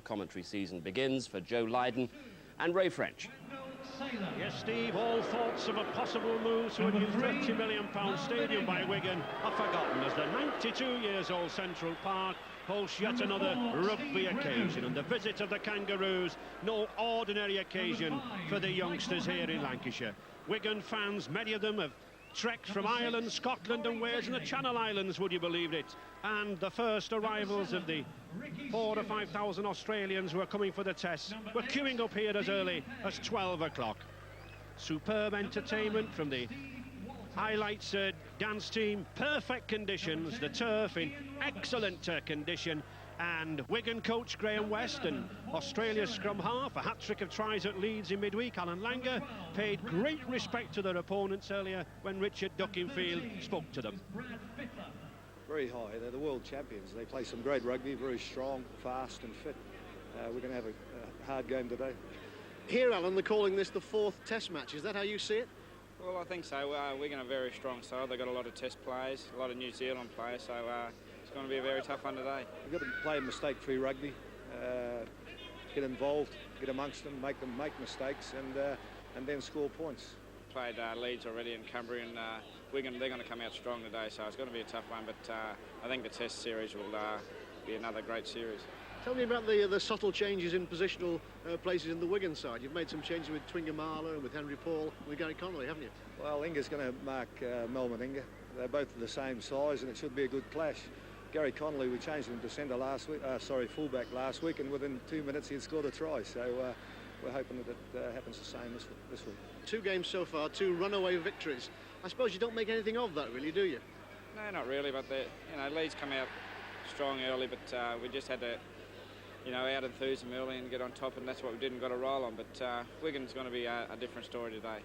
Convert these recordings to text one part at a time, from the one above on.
the commentary season begins for Joe Lydon and Ray French. Yes, Steve, all thoughts of a possible move to a new £30 million stadium by Wigan are forgotten as the 92-years-old Central Park hosts yet another rugby occasion, and the visit of the Kangaroos, no ordinary occasion for the youngsters here in Lancashire. Wigan fans, many of them have trekked from Ireland, Scotland and Wales and the Channel Islands, would you believe it? And the first arrivals of the 4,000 to 5,000 Australians who are coming for the test were queuing up here as early as 12 o'clock. Superb entertainment from the highlights dance team, perfect conditions, the turf in excellent condition, and Wigan coach Graham West and Australia's scrum half, a hat-trick of tries at Leeds in midweek, Alan Langer, paid great respect to their opponents earlier when Richard Duckingfield spoke to them. Very high, they're the world champions. They play some great rugby, very strong, fast and fit. We're going to have a hard game today. Here, Alan, they're calling this the fourth test match. Is that how you see it? Well, I think so. Wigan are a very strong side. They've got a lot of test players, a lot of New Zealand players, so it's going to be a very tough one today. We've got to play mistake-free rugby, get involved, get amongst them, make mistakes, and then score points. Played Leeds already in Kangaroo, and Wigan, they're going to come out strong today, so it's going to be a tough one, but I think the test series will be another great series. Tell me about the subtle changes in positional places in the Wigan side. You've made some changes with Twingamala and with Henry Paul and with Gary Connolly, haven't you? Well, Inga's going to mark Melman Inga. They're both the same size, and it should be a good clash. Gary Connolly, we changed him to centre last week, fullback last week, and within 2 minutes he'd scored a try. So we're hoping that it happens the same this week. 2 games so far, 2 runaway victories. I suppose you don't make anything of that, really, do you? No, not really. But Leeds come out strong early, but we just had to, out-enthuse them early and get on top, and that's what we did and got a roll on. But Wigan's going to be a different story today.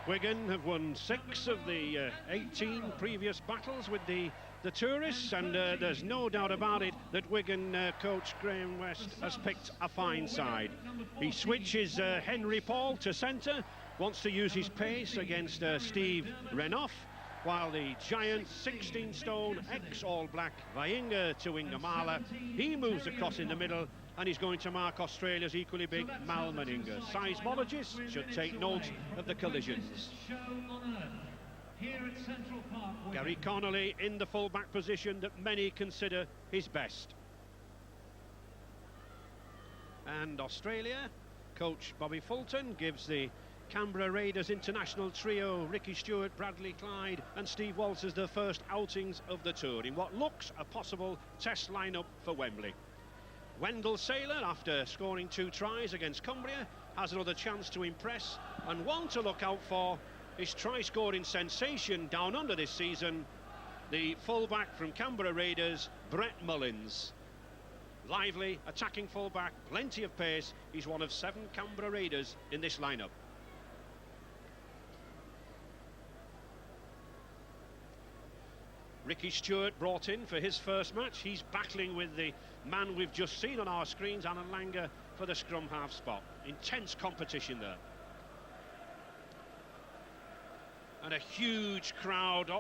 Wigan have won 6 of the 18 previous battles with the tourists, and there's no doubt about it that Wigan coach Graham West has picked a fine side. He switches Henry Paul to centre, wants to use his pace against Steve Renouf, while the giant 16-stone ex-All Black Vainga to Ingamala, he moves across in the middle, and he's going to mark Australia's equally big Mal Meninga. Seismologists should take note of the collisions. Gary Connolly in the full-back position that many consider his best. And Australia, coach Bobby Fulton gives the Canberra Raiders international trio, Ricky Stewart, Bradley Clyde and Steve Walters, their first outings of the tour in what looks a possible test lineup for Wembley. Wendell Saylor, after scoring 2 tries against Cumbria, has another chance to impress, and one to look out for is try-scoring sensation down under this season, the full-back from Canberra Raiders, Brett Mullins. Lively, attacking full-back, plenty of pace. He's one of 7 Canberra Raiders in this lineup. Ricky Stewart brought in for his first match. He's battling with the man we've just seen on our screens, Alan Langer, for the scrum half spot. Intense competition there. And a huge crowd,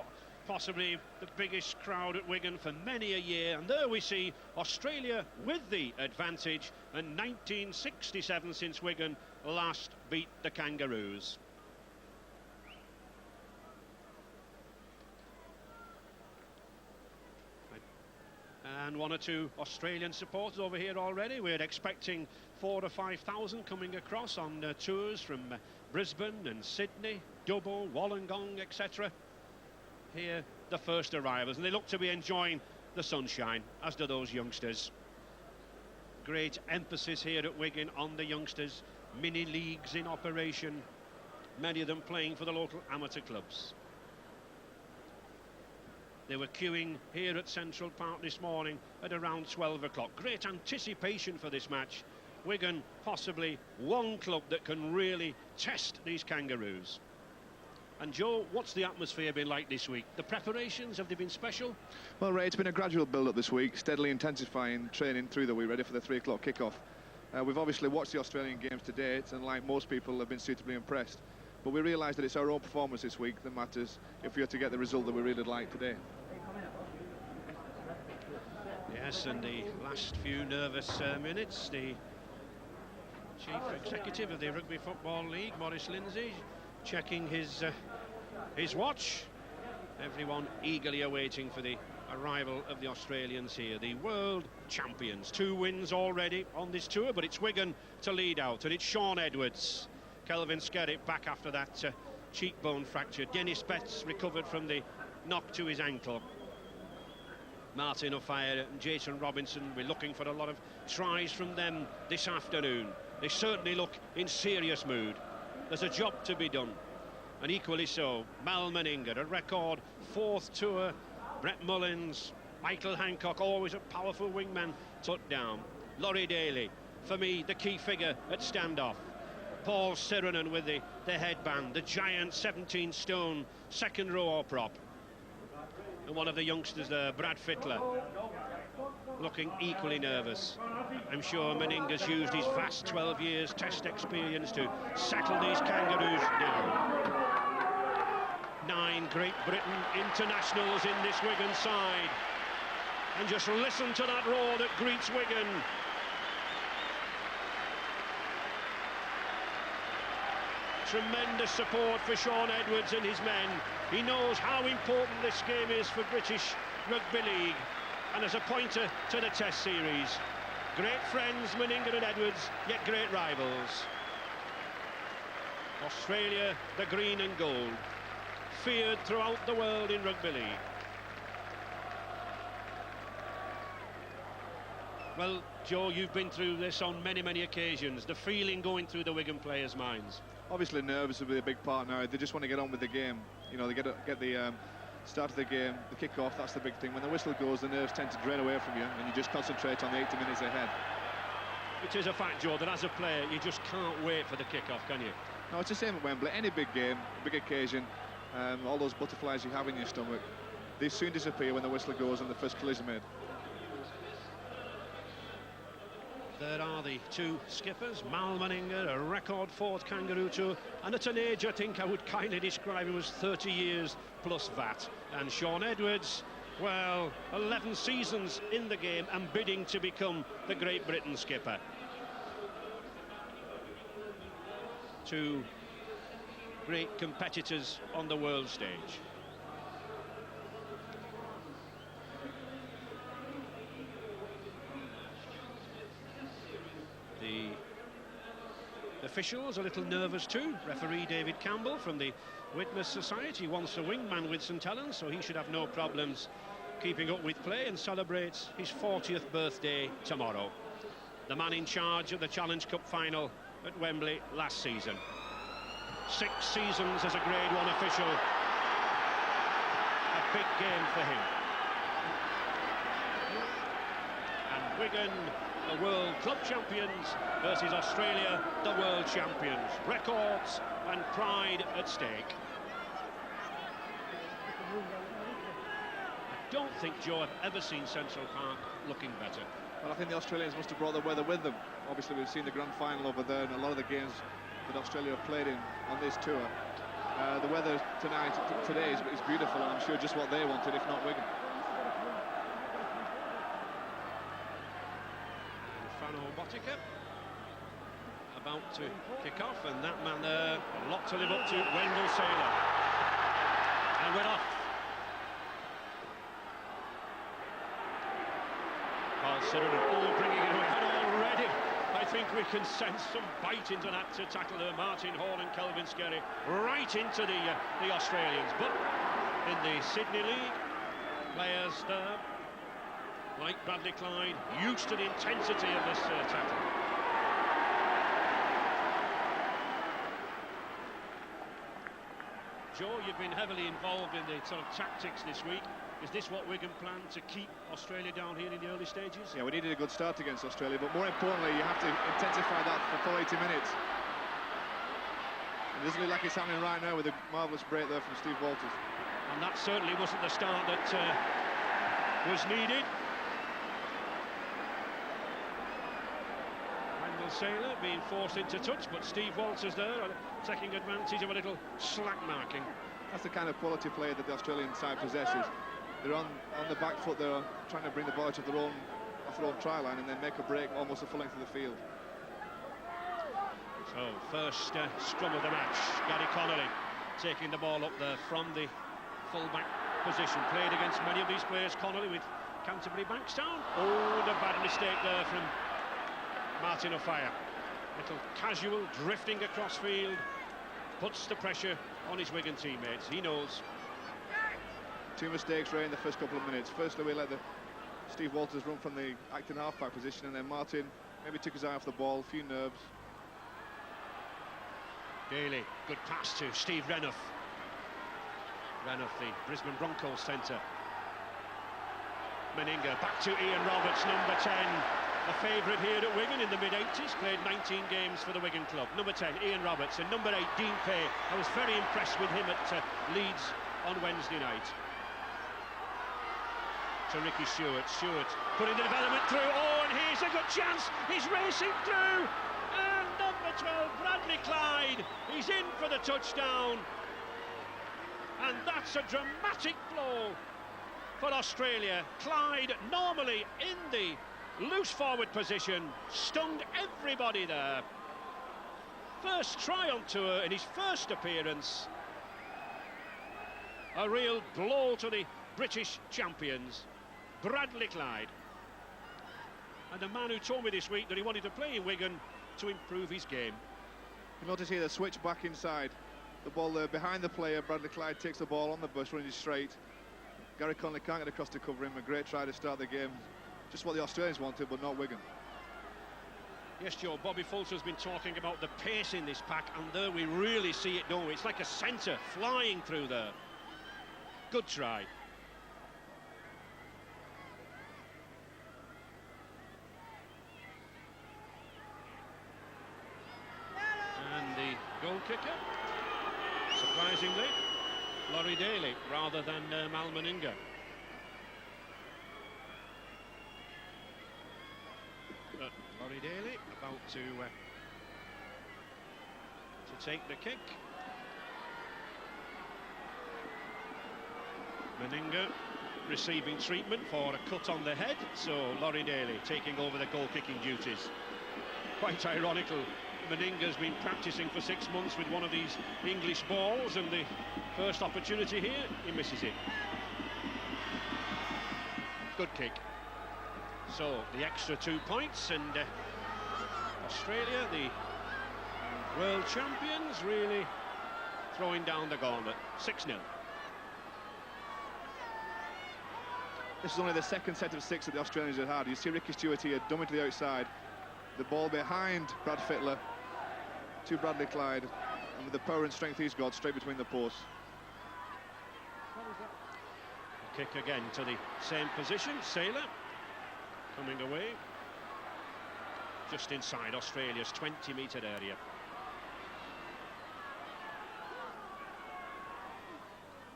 possibly the biggest crowd at Wigan for many a year. And there we see Australia with the advantage, and 1967 since Wigan last beat the Kangaroos. And 1 or 2 Australian supporters over here already. We're expecting 4,000 to 5,000 coming across on tours from Brisbane and Sydney, Dubbo, Wollongong, etc. Here, the first arrivals, and they look to be enjoying the sunshine, as do those youngsters. Great emphasis here at Wigan on the youngsters. Mini leagues in operation, many of them playing for the local amateur clubs. They were queuing here at Central Park this morning at around 12 o'clock. Great anticipation for this match. Wigan, possibly one club that can really test these Kangaroos. And Joe, what's the atmosphere been like this week? The preparations, have they been special? Well, Ray, it's been a gradual build-up this week, steadily intensifying training through the week, ready for the 3 o'clock kick-off. We've obviously watched the Australian games to date, and like most people, have been suitably impressed. But we realise that it's our own performance this week that matters if we are to get the result that we really like today. Yes, and the last few nervous minutes, the Chief Executive of the Rugby Football League, Maurice Lindsay, checking his watch. Everyone eagerly awaiting for the arrival of the Australians here, the world champions. 2 wins already on this tour, but it's Wigan to lead out, and it's Shaun Edwards. Kelvin Skerritt back after that cheekbone fracture. Dennis Betts recovered from the knock to his ankle. Martin O'Fire and Jason Robinson, we're looking for a lot of tries from them this afternoon. They certainly look in serious mood. There's a job to be done, and equally so, Mal Meninga, a record 4th tour. Brett Mullins, Michael Hancock, always a powerful wingman, tucked down. Laurie Daly, for me, the key figure at standoff. Paul Sirenen with the headband, the giant 17-stone second row prop. And one of the youngsters there, Brad Fittler, looking equally nervous. I'm sure Meninga's used his vast 12 years test experience to settle these Kangaroos down. 9 Great Britain internationals in this Wigan side. And just listen to that roar that greets Wigan. Tremendous support for Shaun Edwards and his men. He knows how important this game is for British Rugby League, and as a pointer to the Test series. Great friends, Meninga and Edwards, yet great rivals. Australia, the green and gold, feared throughout the world in Rugby League. Well, Joe, you've been through this on many, many occasions. The feeling going through the Wigan players' minds. Obviously nerves will be a big part now. They just want to get on with the game. You know, they get the start of the game, the kick-off, that's the big thing. When the whistle goes, the nerves tend to drain away from you, and you just concentrate on the 80 minutes ahead. It is a fact, Joe, that as a player, you just can't wait for the kick-off, can you? No, it's the same at Wembley. Any big game, big occasion, all those butterflies you have in your stomach, they soon disappear when the whistle goes and the first collision made. There are the 2 skippers, Mal Meninga, a record 4th Kangaroo tour, and at an age I think I would kindly describe him as 30 years plus that. And Shaun Edwards, well, 11 seasons in the game and bidding to become the Great Britain skipper. 2 great competitors on the world stage. The officials a little nervous too. Referee David Campbell from the Witness Society, once a wingman with St Helens, so he should have no problems keeping up with play, and celebrates his 40th birthday tomorrow. The man in charge of the Challenge Cup final at Wembley last season. 6 seasons as a Grade 1 official. A big game for him. And Wigan, the World Club Champions, versus Australia, the World Champions. Records and pride at stake. I don't think, Joe, I've ever seen Central Park looking better. Well, I think the Australians must have brought the weather with them. Obviously, we've seen the grand final over there, and a lot of the games that Australia have played in on this tour. The weather today is beautiful, and I'm sure just what they wanted, if not Wigan. Botica about to kick off, and that man there, a lot to live up to, Wendell Saylor. And we're off. Paul Sirenen, bringing it ahead already. I think we can sense some bite into that to tackle there. Martin Hall and Kelvin Skerritt right into the Australians. But in the Sydney League, players there, like Bradley Clyde, used to the intensity of this tackle. Joe, you've been heavily involved in the sort of tactics this week. Is this what Wigan plan to keep Australia down here in the early stages? Yeah, we needed a good start against Australia, but more importantly, you have to intensify that for full 80 minutes. It doesn't look like it's happening right now with a marvellous break there from Steve Walters. And that certainly wasn't the start that was needed. Wendell Saylor being forced into touch, but Steve Walters there taking advantage of a little slack marking. That's the kind of quality player that the Australian side possesses. They're on the back foot. They're trying to bring the ball off their own try line and then make a break almost the full length of the field. So first scrum of the match, Gary Connolly taking the ball up there from the full-back position. Played against many of these players, Connolly, with Canterbury Bankstown. Oh, the bad mistake there from Martin Offiah. Little casual drifting across field, puts the pressure on his Wigan teammates. He knows. 2 mistakes, Ray, in the first couple of minutes. Firstly, we let Steve Walters run from the acting half-back position, and then Martin maybe took his eye off the ball, a few nerves. Daly, good pass to Steve Renouf. Renouf, the Brisbane Broncos centre. Meninga, back to Ian Roberts, number 10. A favourite here at Wigan in the mid-80s, played 19 games for the Wigan club. Number 10, Ian Roberts, and number 8, Dean Pay. I was very impressed with him at Leeds on Wednesday night. To Ricky Stewart, putting the development through. Oh, and here's a good chance. He's racing through. And number 12, Bradley Clyde. He's in for the touchdown. And that's a dramatic blow for Australia. Clyde, normally in the loose forward position, stunned everybody there. First try on tour in his first appearance. A real blow to the British champions. Bradley Clyde. And a man who told me this week that he wanted to play in Wigan to improve his game. You notice here the switch back inside. The ball there behind the player. Bradley Clyde takes the ball on the bus, running straight. Gary Connolly can't get across to cover him. A great try to start the game. Just what the Australians wanted, but not Wigan. Yes, Joe, Bobby Fulton's been talking about the pace in this pack, and there we really see it, don't we? It's like a centre flying through there. Good try. And the goal kicker, surprisingly, Laurie Daly rather than Mal Meninga. But Laurie Daly about to take the kick. Meninga receiving treatment for a cut on the head, so Laurie Daly taking over the goal-kicking duties. Quite ironical, Meninga's been practicing for 6 months with one of these English balls, and the first opportunity here, he misses it. Good kick. So, the extra 2 points, and Australia, the world champions, really throwing down the gauntlet. 6-0. This is only the second set of 6 that the Australians had had. You see Ricky Stewart here, dumbing to the outside. The ball behind Brad Fittler to Bradley Clyde, and with the power and strength he's got, straight between the posts. Kick again to the same position. Saylor coming away just inside Australia's 20-metre area.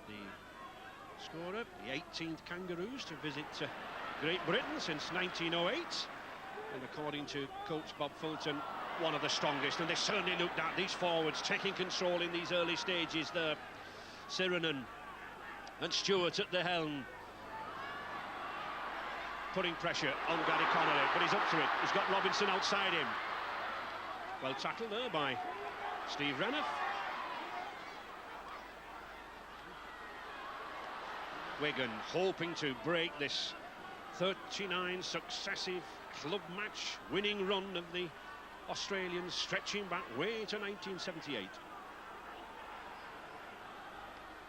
The scorer, the 18th Kangaroos to visit Great Britain since 1908, and according to coach Bob Fulton, one of the strongest, and they certainly looked at these forwards taking control in these early stages there. Sirenen and Stewart at the helm, putting pressure on Gary Connolly, but he's up to it. He's got Robinson outside him. Well tackled there by Steve Renouf. Wigan hoping to break this 39 successive club match winning run of the Australians, stretching back way to 1978.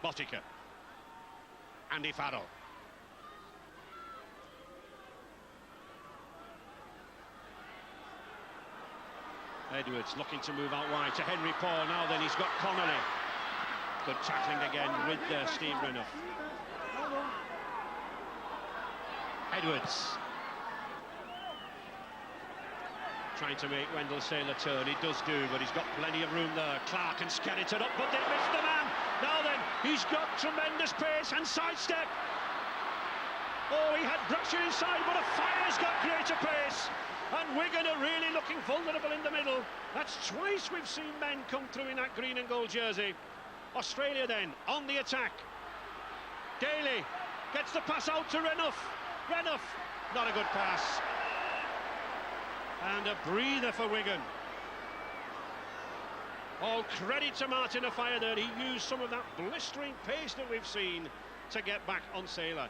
Botica. Andy Farrell. Edwards looking to move out wide to Henry Paul. Now then, he's got Connolly. Good tackling again with Steve Renouf. Edwards trying to make Wendell Saylor turn. He does do, but he's got plenty of room there. Clark and Skeleton up, but they missed the man. Now then, he's got tremendous pace and sidestep. Oh, he had Brasher inside, but Offiah's got greater pace. And Wigan are really looking vulnerable in the middle. That's twice we've seen men come through in that green and gold jersey. Australia then on the attack. Daly Gets the pass out to Renouf. Renouf, not a good pass. And a breather for Wigan. All credit to Martin Offiah there. He used some of that blistering pace that we've seen to get back on Sailor.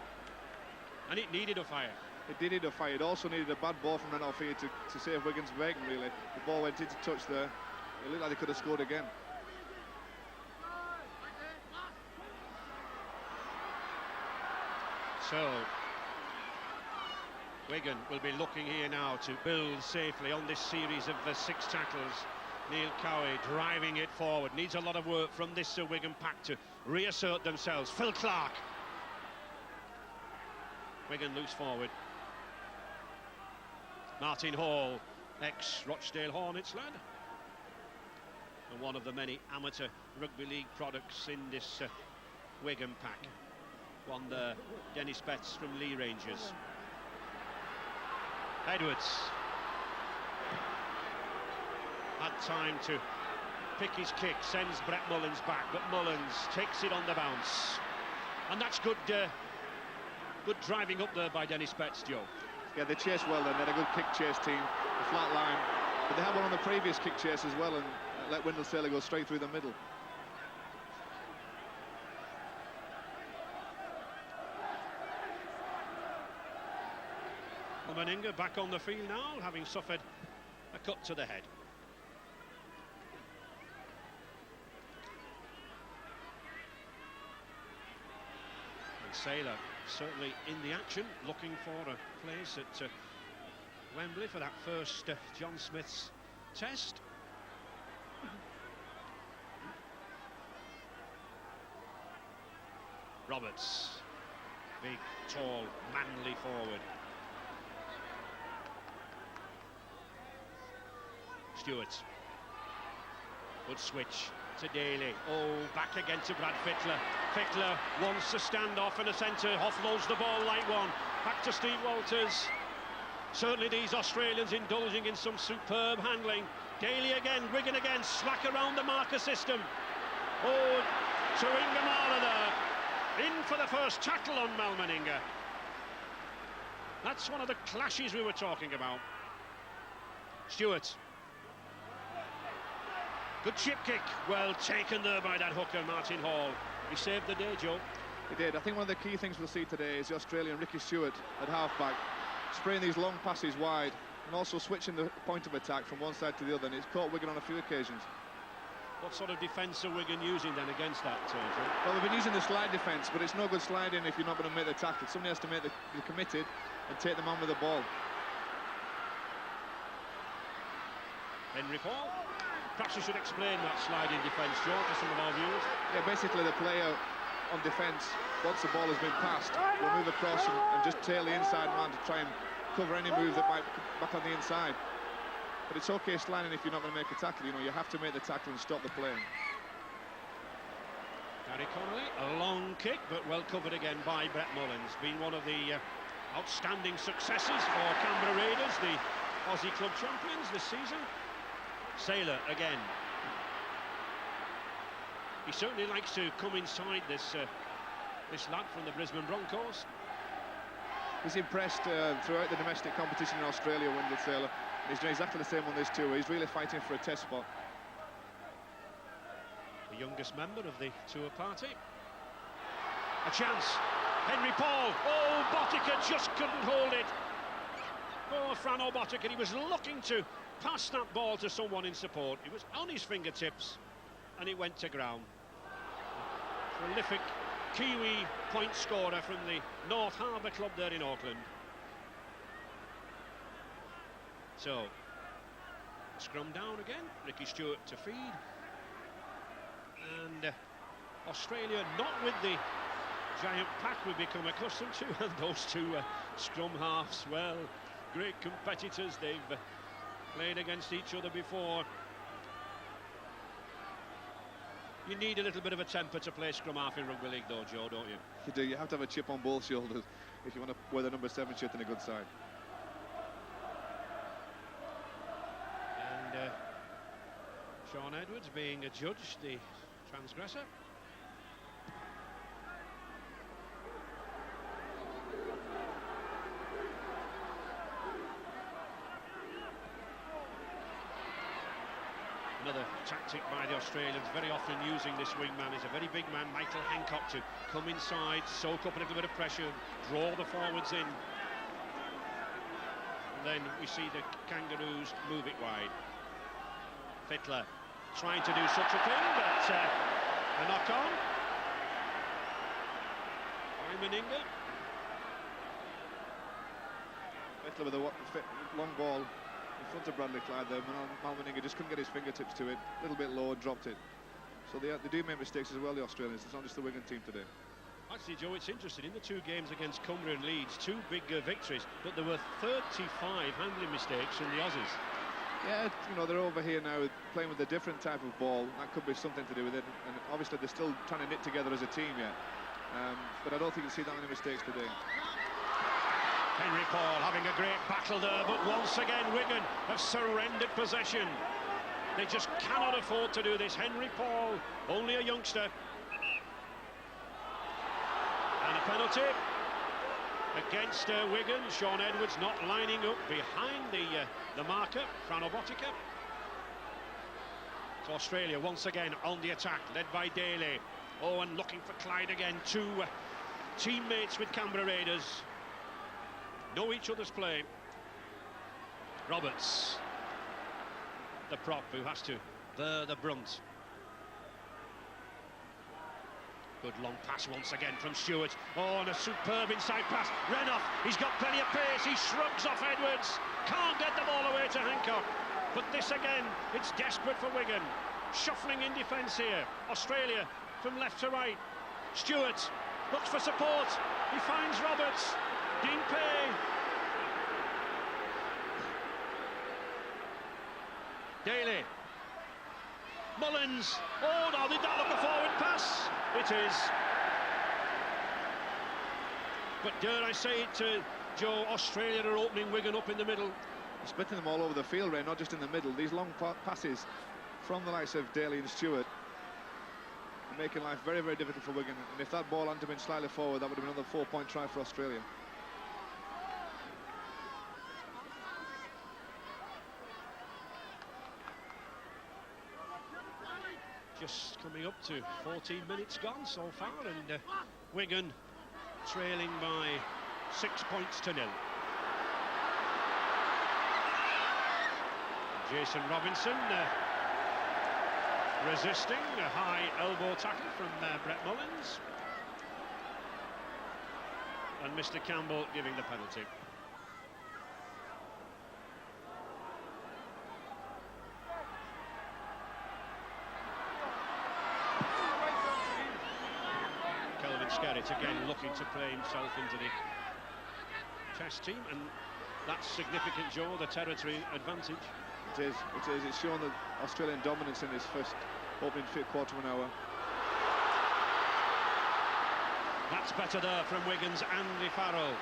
And it needed Offiah. It did need a fight. It also needed a bad ball from Renouf here to save Wigan's vacant, really. The ball went into touch there. It looked like they could have scored again. So, Wigan will be looking here now to build safely on this series of 6 tackles. Neil Cowie driving it forward. Needs a lot of work from this Wigan pack to reassert themselves. Phil Clark. Wigan loose forward. Martin Hall, ex-Rochdale Hornets lad. And one of the many amateur rugby league products in this Wigan pack. Won the Dennis Betts from Lee Rangers. Edwards had time to pick his kick, sends Brett Mullins back, but Mullins takes it on the bounce. And that's good good driving up there by Dennis Betts, Joe. Yeah, they chased well then. They had a good kick chase team, a flat line. But they had one on the previous kick chase as well and let Wendell Sailor go straight through the middle. Meninga back on the field now, having suffered a cut to the head. And Sailor certainly in the action, looking for a place at Wembley for that first John Smith's test. Roberts, big, tall, manly forward. Stewart. Good switch to Daly. Oh, back again to Brad Fittler. Fittler wants to stand off in the centre. Offloads the ball like one. Back to Steve Walters. Certainly these Australians indulging in some superb handling. Daly again, Wigan again, smack around the marker system. Oh, Tuingamala there. In for the first tackle on Mal Meninga. That's one of the clashes we were talking about. Stewart. Good chip kick, well taken there by that hooker, Martin Hall. He saved the day, Joe. He did. I think one of the key things we'll see today is the Australian Ricky Stewart at halfback, spraying these long passes wide and also switching the point of attack from one side to the other, and it's caught Wigan on a few occasions. What sort of defence are Wigan using then against that, Joe? Well, we've been using the slide defence, but it's no good sliding if you're not going to make the tackle. Somebody has to be committed and take them on with the ball. Henry Paul. Perhaps we should explain that sliding defence, Joe, to some of our viewers. Yeah, basically the player on defence, once the ball has been passed, will move across and just tail the inside man to try and cover any move that might come back on the inside. But it's okay sliding if you're not going to make a tackle. You know, you have to make the tackle and stop the play. Gary Connolly, a long kick, but well covered again by Brett Mullins. Been one of the outstanding successes for Canberra Raiders, the Aussie club champions this season. Sailor again. He certainly likes to come inside this lad from the Brisbane Broncos. He's impressed throughout the domestic competition in Australia, Wendell Sailor. He's doing exactly the same on this tour. He's really fighting for a test spot. The youngest member of the tour party. A chance. Henry Paul. Oh, Botica just couldn't hold it. Oh, Frano Botica, he was looking to pass that ball to someone in support. It was on his fingertips and it went to ground. Prolific Kiwi point scorer from the North Harbour club there in Auckland. So, scrum down again, Ricky Stewart to feed. And Australia not with the giant pack we've become accustomed to, and those two scrum halves, well, great competitors. They've played against each other before. You need a little bit of a temper to play scrum half in rugby league though, Joe, don't you? You do. You have to have a chip on both shoulders if you want to wear the number 7 shirt in a good side. And Sean Edwards being adjudged the transgressor. Another tactic by the Australians, very often using this wingman. He's a very big man, Michael Hancock, to come inside, soak up a little bit of pressure, draw the forwards in. And then we see the Kangaroos move it wide. Fittler trying to do such a thing, but a knock-on by Meninga. Fittler with a long ball in front of Bradley Clyde there. Mal Meninga just couldn't get his fingertips to it. A little bit low and dropped it. So they do make mistakes as well, the Australians. It's not just the Wigan team today. Actually, Joe, it's interesting. In the two games against Cumbria and Leeds, two big victories, but there were 35 handling mistakes from the Aussies. Yeah, you know, they're over here now playing with a different type of ball. That could be something to do with it. And obviously they're still trying to knit together as a team yet. But I don't think you'll see that many mistakes today. Henry Paul having a great battle there, but once again Wigan have surrendered possession. They just cannot afford to do this. Henry Paul, only a youngster. And a penalty against Wigan. Sean Edwards not lining up behind the marker, Franobotica. So Australia once again on the attack, led by Daly. Owen looking for Clyde again. Two teammates with Canberra Raiders. Know each other's play. Roberts, the prop, who has to bear the brunt. Good long pass once again from Stewart. Oh, and a superb inside pass. Renouf, he's got plenty of pace. He shrugs off Edwards. Can't get the ball away to Hancock. But this again, it's desperate for Wigan. Shuffling in defence here. Australia from left to right. Stewart looks for support. He finds Roberts. Dimpé. Daly. Mullins. Oh no, did that look a forward pass? It is. But dare I say it, Joe, Australia are opening Wigan up in the middle. Splitting them all over the field, Ray, not just in the middle. These long passes from the likes of Daly and Stewart are making life very, very difficult for Wigan. And if that ball hadn't been slightly forward, that would have been another 4-point try for Australia. Just coming up to 14 minutes gone so far, and Wigan trailing by 6 points to 0. Jason Robinson resisting a high elbow tackle from Brett Mullins, and Mr. Campbell giving the penalty. Skerritt again looking to play himself into the Test team, and that's significant, Joe, the territory advantage. It is. It's shown the Australian dominance in this first opening quarter of an hour. That's better there from Wigan's Andy Farrell.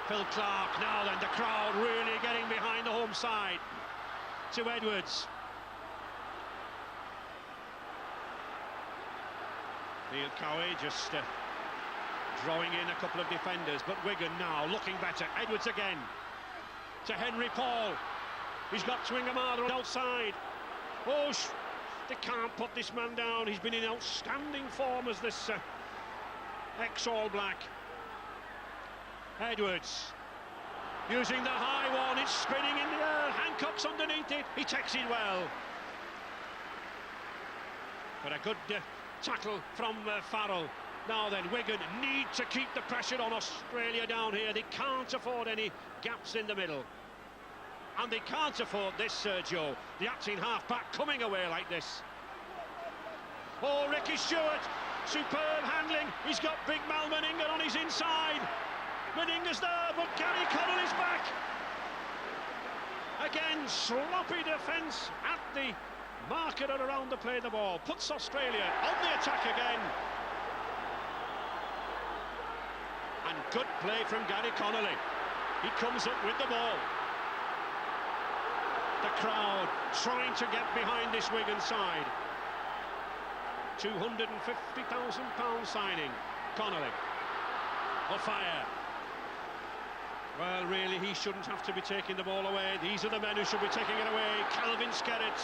Phil Clark, now then, the crowd really getting behind the home side. To Edwards. Neil Cowie just drawing in a couple of defenders, but Wigan now looking better. Edwards again to Henry Paul. He's got Twingamada outside. Oh, they can't put this man down. He's been in outstanding form as this ex-All Black. Edwards using the high one. It's spinning in the air. Hancock's underneath it. He takes it well. But a good tackle from Farrell. Now then, Wigan need to keep the pressure on Australia down here. They can't afford any gaps in the middle. And they can't afford this, Sergio. The acting half-back coming away like this. Oh, Ricky Stewart, superb handling. He's got big Mal Meninga on his inside. Meninga's there, but Gary Connolly's back. Again, sloppy defence at the marker and around the play of the ball. Puts Australia on the attack again. And good play from Gary Connolly. He comes up with the ball. The crowd trying to get behind this Wigan side. £250,000 signing. Connolly. On fire. Well, really, he shouldn't have to be taking the ball away. These are the men who should be taking it away. Calvin Skerritt.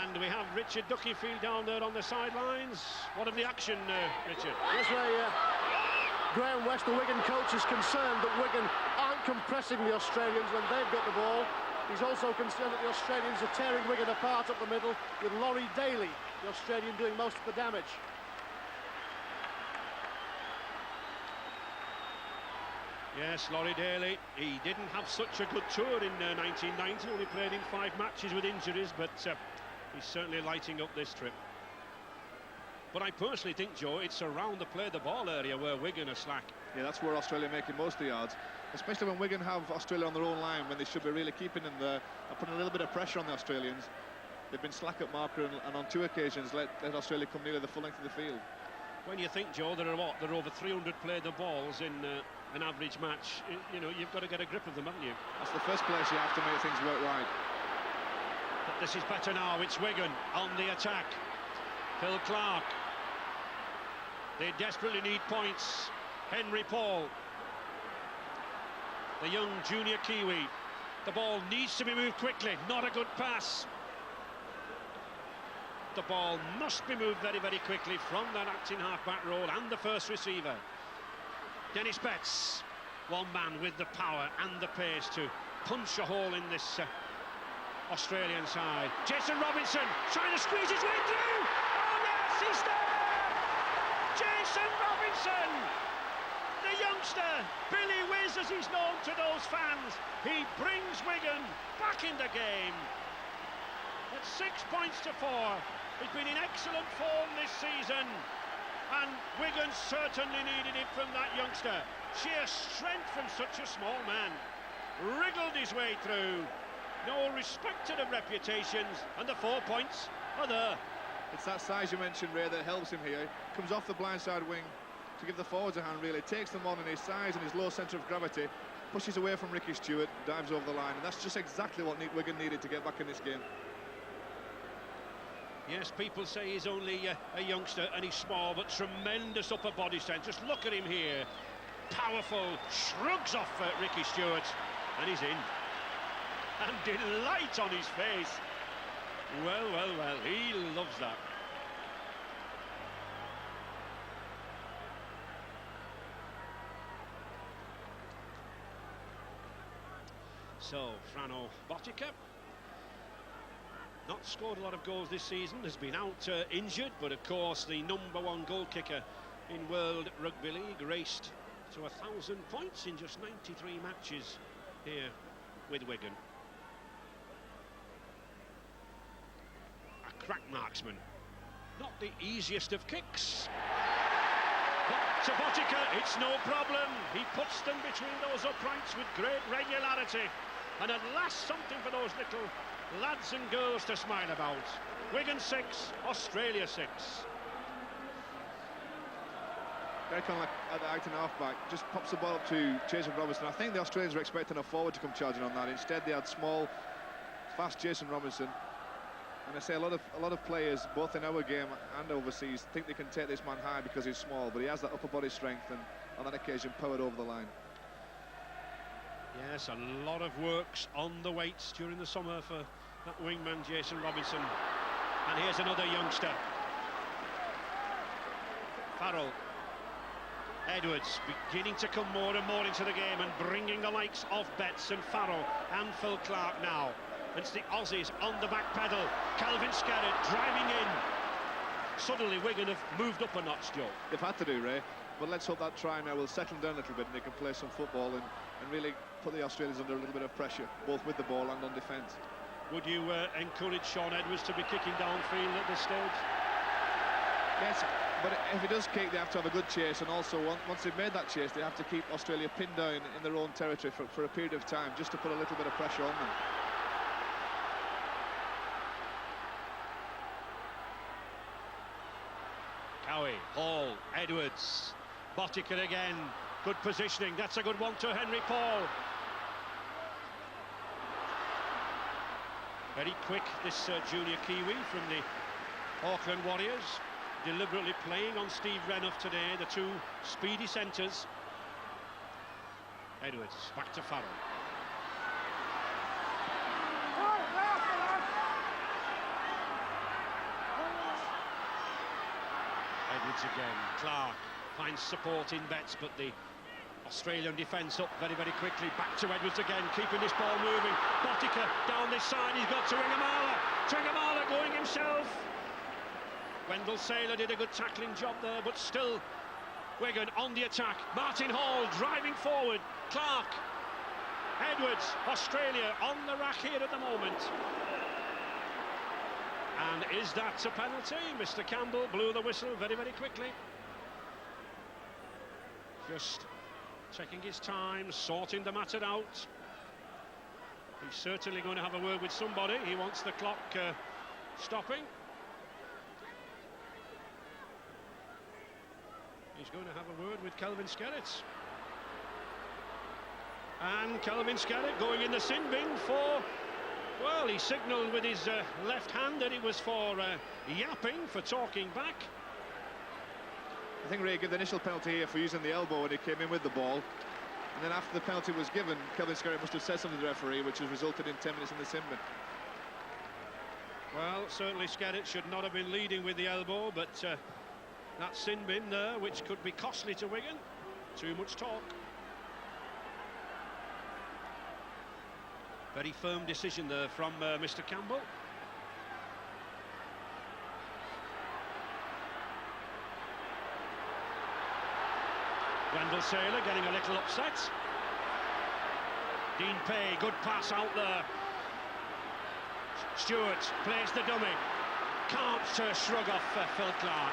And we have Richard Duckyfield down there on the sidelines. What of the action, Richard? Yes, Graham West, the Wigan coach, is concerned that Wigan aren't compressing the Australians when they've got the ball. He's also concerned that the Australians are tearing Wigan apart up the middle, with Laurie Daly, the Australian, doing most of the damage. Yes, Laurie Daly, he didn't have such a good tour in 1990, only played in 5 matches with injuries, but he's certainly lighting up this trip. But I personally think, Joe, it's around the play the ball area where Wigan are slack. Yeah, that's where Australia are making most of the yards, especially when Wigan have Australia on their own line, when they should be really keeping them there and putting a little bit of pressure on the Australians. They've been slack at marker and on 2 occasions let Australia come nearly the full length of the field. When you think, Joe, there are over 300 play the balls in an average match, you know, you've got to get a grip of them, haven't you? That's the first place you have to make things work right. But this is better now. It's Wigan on the attack. Phil Clark. They desperately need points. Henry Paul, the young junior Kiwi. The ball needs to be moved quickly. Not a good pass. The ball must be moved very, very quickly from that acting half-back role and the first receiver. Dennis Betts, one man with the power and the pace to punch a hole in this Australian side. Jason Robinson trying to squeeze his way through. Oh yes, he's there! Jason Robinson, the youngster, Billy Whiz as he's known to those fans. He brings Wigan back in the game. At 6 points to 4. He's been in excellent form this season, and Wigan certainly needed it from that youngster. Sheer strength from such a small man. Wriggled his way through. No respect to the reputations, and the 4 points are there. It's that size you mentioned, Ray, that helps him here. Comes off the blindside wing to give the forwards a hand, really. Takes them on in his size and his low centre of gravity. Pushes away from Ricky Stewart, dives over the line, and that's just exactly what Wigan needed to get back in this game. Yes, people say he's only a youngster and he's small, but tremendous upper body strength. Just look at him here. Powerful, shrugs off Ricky Stewart, and he's in. And delight on his face. Well, well, well, he loves that. So, Frano Botica, not scored a lot of goals this season, has been out injured, but of course the #1 goal kicker in World Rugby League, raced to 1,000 points in just 93 matches here with Wigan. A crack marksman, not the easiest of kicks, but to Botica it's no problem. He puts them between those uprights with great regularity, and at last something for those little lads and girls to smile about. Wigan 6, Australia 6. Very kind of like at the acting half-back, just pops the ball up to Jason Robinson. I think the Australians were expecting a forward to come charging on that. Instead, they had small, fast Jason Robinson. And I say a lot of players, both in our game and overseas, think they can take this man high because he's small, but he has that upper body strength and on that occasion powered over the line. Yes, a lot of works on the weights during the summer for that wingman Jason Robinson. And here's another youngster. Farrell. Edwards beginning to come more and more into the game and bringing the likes of Betts and Farrell and Phil Clark now. It's the Aussies on the back pedal. Calvin Skerritt driving in. Suddenly Wigan have moved up a notch, Joe. They've had to do, Ray, but let's hope that try now will settle down a little bit and they can play some football and really put the Australians under a little bit of pressure, both with the ball and on defence. Would you encourage Shaun Edwards to be kicking downfield at this stage? Yes, but if he does kick, they have to have a good chase, and also once they've made that chase, they have to keep Australia pinned down in their own territory for a period of time, just to put a little bit of pressure on them. Cowie, Hall, Edwards, Botica again, good positioning, that's a good one to Henry Paul. Very quick, this junior Kiwi from the Auckland Warriors, deliberately playing on Steve Renouf today, the two speedy centres. Edwards, back to Farrell. Edwards again. Clark finds support in Betts, but the Australian defence up very, very quickly. Back to Edwards again, keeping this ball moving. Botica down this side, he's got Tringamala. Tringamala going himself. Wendell Saylor did a good tackling job there, but still Wigan on the attack. Martin Hall driving forward. Clark. Edwards, Australia on the rack here at the moment. And is that a penalty? Mr. Campbell blew the whistle very, very quickly. Just taking his time, sorting the matter out. He's certainly going to have a word with somebody. He wants the clock stopping. He's going to have a word with Kelvin Skerritt. And Kelvin Skerritt going in the sin bin for... Well, he signalled with his left hand that it was for yapping, for talking back. I think Ray gave the initial penalty here for using the elbow when he came in with the ball. And then after the penalty was given, Kelvin Skerritt must have said something to the referee, which has resulted in 10 minutes in the sin bin. Well, certainly Skerritt should not have been leading with the elbow, but that sin bin there, which could be costly to Wigan. Too much talk. Very firm decision there from Mr. Campbell. Wendell Saylor getting a little upset. Dean Pay, good pass out there. Stewart plays the dummy. Can't shrug off Phil Clark.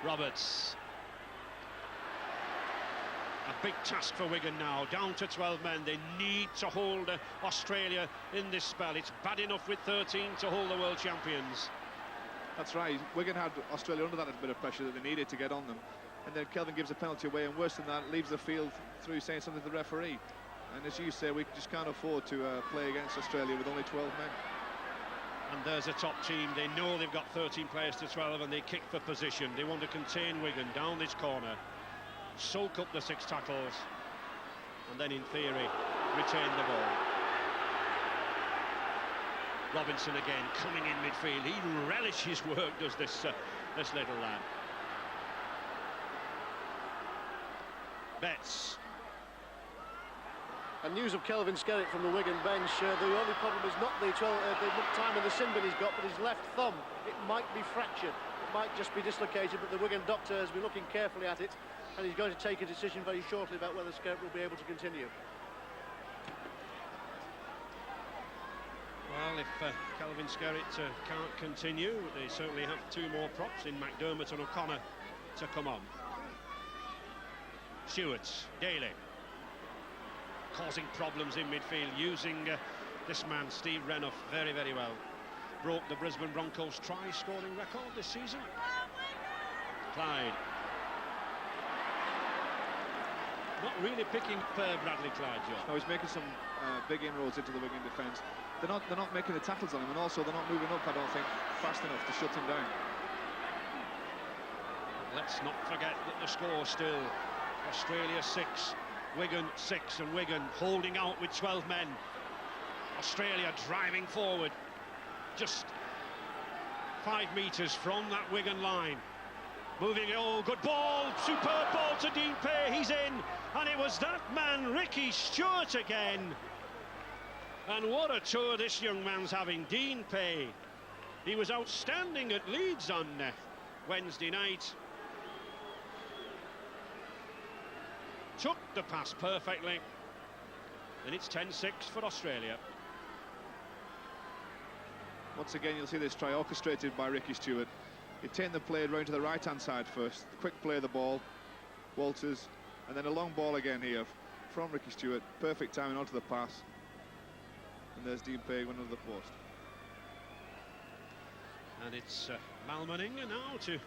Roberts. A big task for Wigan now, down to 12 men. They need to hold Australia in this spell. It's bad enough with 13 to hold the world champions. That's right. Wigan had Australia under that bit of pressure that they needed to get on them. And then Kelvin gives a penalty away, and worse than that, leaves the field through saying something to the referee. And as you say, we just can't afford to play against Australia with only 12 men. And there's a top team. They know they've got 13 players to 12, and they kick for position. They want to contain Wigan down this corner, soak up the 6 tackles, and then in theory retain the ball. Robinson again coming in midfield. He relishes work, does this little lad. Betts. And news of Kelvin Skerritt from the Wigan bench. The only problem is not the time in the sin bin he's got, but his left thumb. It might be fractured. It might just be dislocated, but the Wigan doctor has been looking carefully at it, and he's going to take a decision very shortly about whether Skerritt will be able to continue. Well, if Kelvin Skerritt can't continue, they certainly have 2 more props in McDermott and O'Connor to come on. Stewart, Daly, causing problems in midfield, using this man, Steve Renouf, very, very well. Broke the Brisbane Broncos try-scoring record this season. Clyde. Not really picking Bradley Clyde, Joe. No, he's making some big inroads into the Wigan defence. They're not making the tackles on him, and also they're not moving up, I don't think, fast enough to shut him down. Let's not forget that the score still Australia 6, Wigan 6, and Wigan holding out with 12 men. Australia driving forward, just 5 metres from that Wigan line. Moving, oh, good ball, superb ball to Dean Pay, he's in, and it was that man, Ricky Stewart again. And what a tour this young man's having, Dean Pay. He was outstanding at Leeds on Wednesday night. Took the pass perfectly, and it's 10-6 for Australia. Once again, you'll see this try orchestrated by Ricky Stewart. He'd taken the play round to the right-hand side first, quick play of the ball, Walters, and then a long ball again here from Ricky Stewart. Perfect timing onto the pass. And there's Dean Pay going under the post. And it's Mal Meninga now to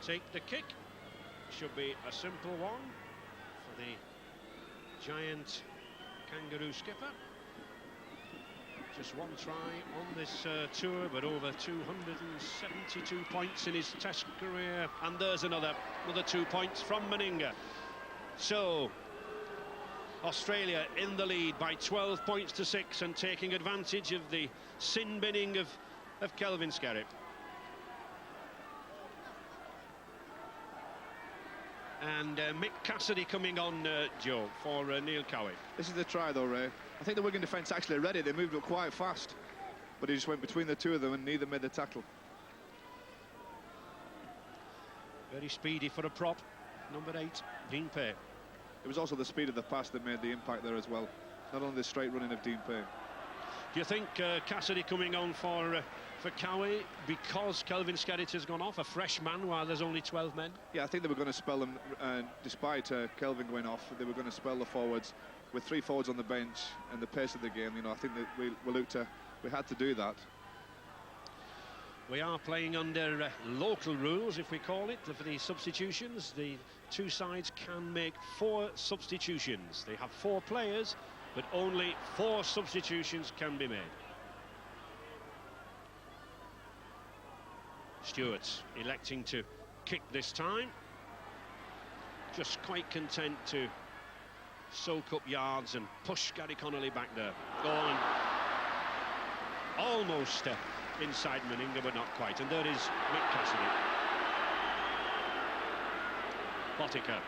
take the kick. Should be a simple one for the giant Kangaroo skipper. Just one try on this tour, but over 272 points in his Test career. And there's another 2 points from Meninga. So Australia in the lead by 12 points to 6 and taking advantage of the sin binning of Kelvin Skerritt. And Mick Cassidy coming on, Joe, for Neil Cowie. This is the try though, Ray. I think the Wigan defence actually ready. They moved up quite fast, but he just went between the two of them and neither made the tackle. Very speedy for a prop. Number 8, Dean Pay. It was also the speed of the pass that made the impact there as well. Not only the straight running of Dean Pay. Do you think Cassidy coming on for Cowie because Kelvin Skerritt has gone off, a fresh man while there's only 12 men? Yeah, I think they were going to spell them, despite Kelvin going off, they were going to spell the forwards with 3 forwards on the bench and the pace of the game. You know, I think that we had to do that. We are playing under local rules, if we call it, for the substitutions. The two sides can make 4 substitutions. They have 4 players, but only 4 substitutions can be made. Stewart's electing to kick this time. Just quite content to soak up yards and push Gary Connolly back there. Going almost inside Meninga, but not quite. And there is Mick Cassidy. Botica.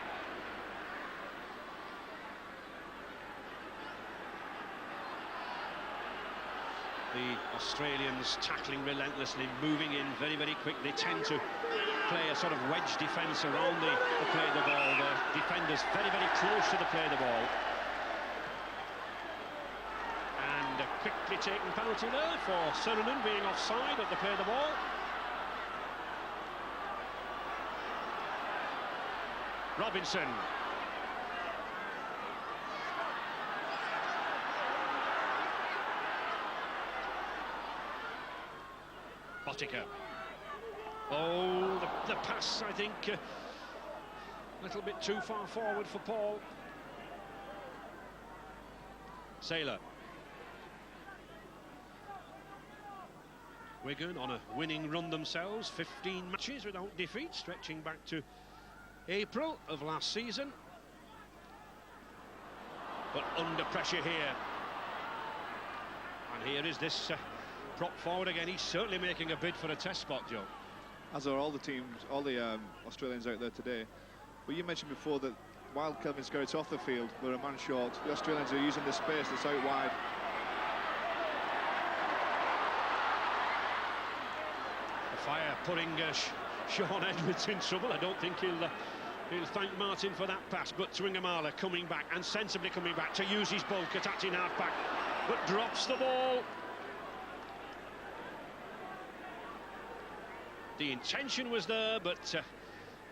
The Australians tackling relentlessly, moving in very, very quick. They tend to play a sort of wedge defence around the play of the ball. The defenders very, very close to the play of the ball. And a quickly taken penalty there for Soronen being offside at the play of the ball. Robinson. Botica. Oh, the pass, I think, a little bit too far forward for Paul. Saylor. Wigan on a winning run themselves, 15 matches without defeat, stretching back to April of last season. But under pressure here. And here is this prop forward again. He's certainly making a bid for a test spot, Joe. As are all the teams, all the Australians out there today. But you mentioned before that while Kelvin Skerritt's off the field, we're a man short. The Australians are using the space that's out wide. The fire putting Sean Edwards in trouble. I don't think he'll thank Martin for that pass. But Twingamala coming back, and sensibly coming back to use his bulk, attacking half-back, but drops the ball. The intention was there, but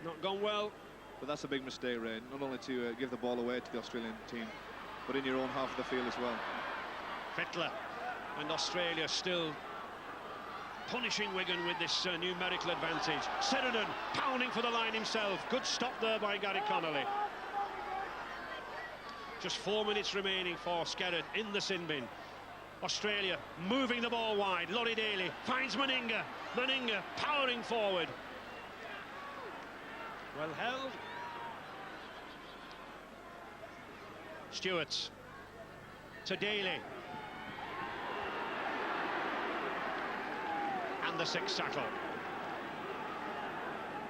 not gone well. But that's a big mistake, Ray. Not only to give the ball away to the Australian team, but in your own half of the field as well. Fittler and Australia still punishing Wigan with this numerical advantage. Sheridan pounding for the line himself. Good stop there by Gary Connolly. Just 4 minutes remaining for Skerritt in the sin bin. Australia moving the ball wide. Laurie Daly finds Meninga. Meninga powering forward. Well held. Stewart to Daly. And the 6th tackle.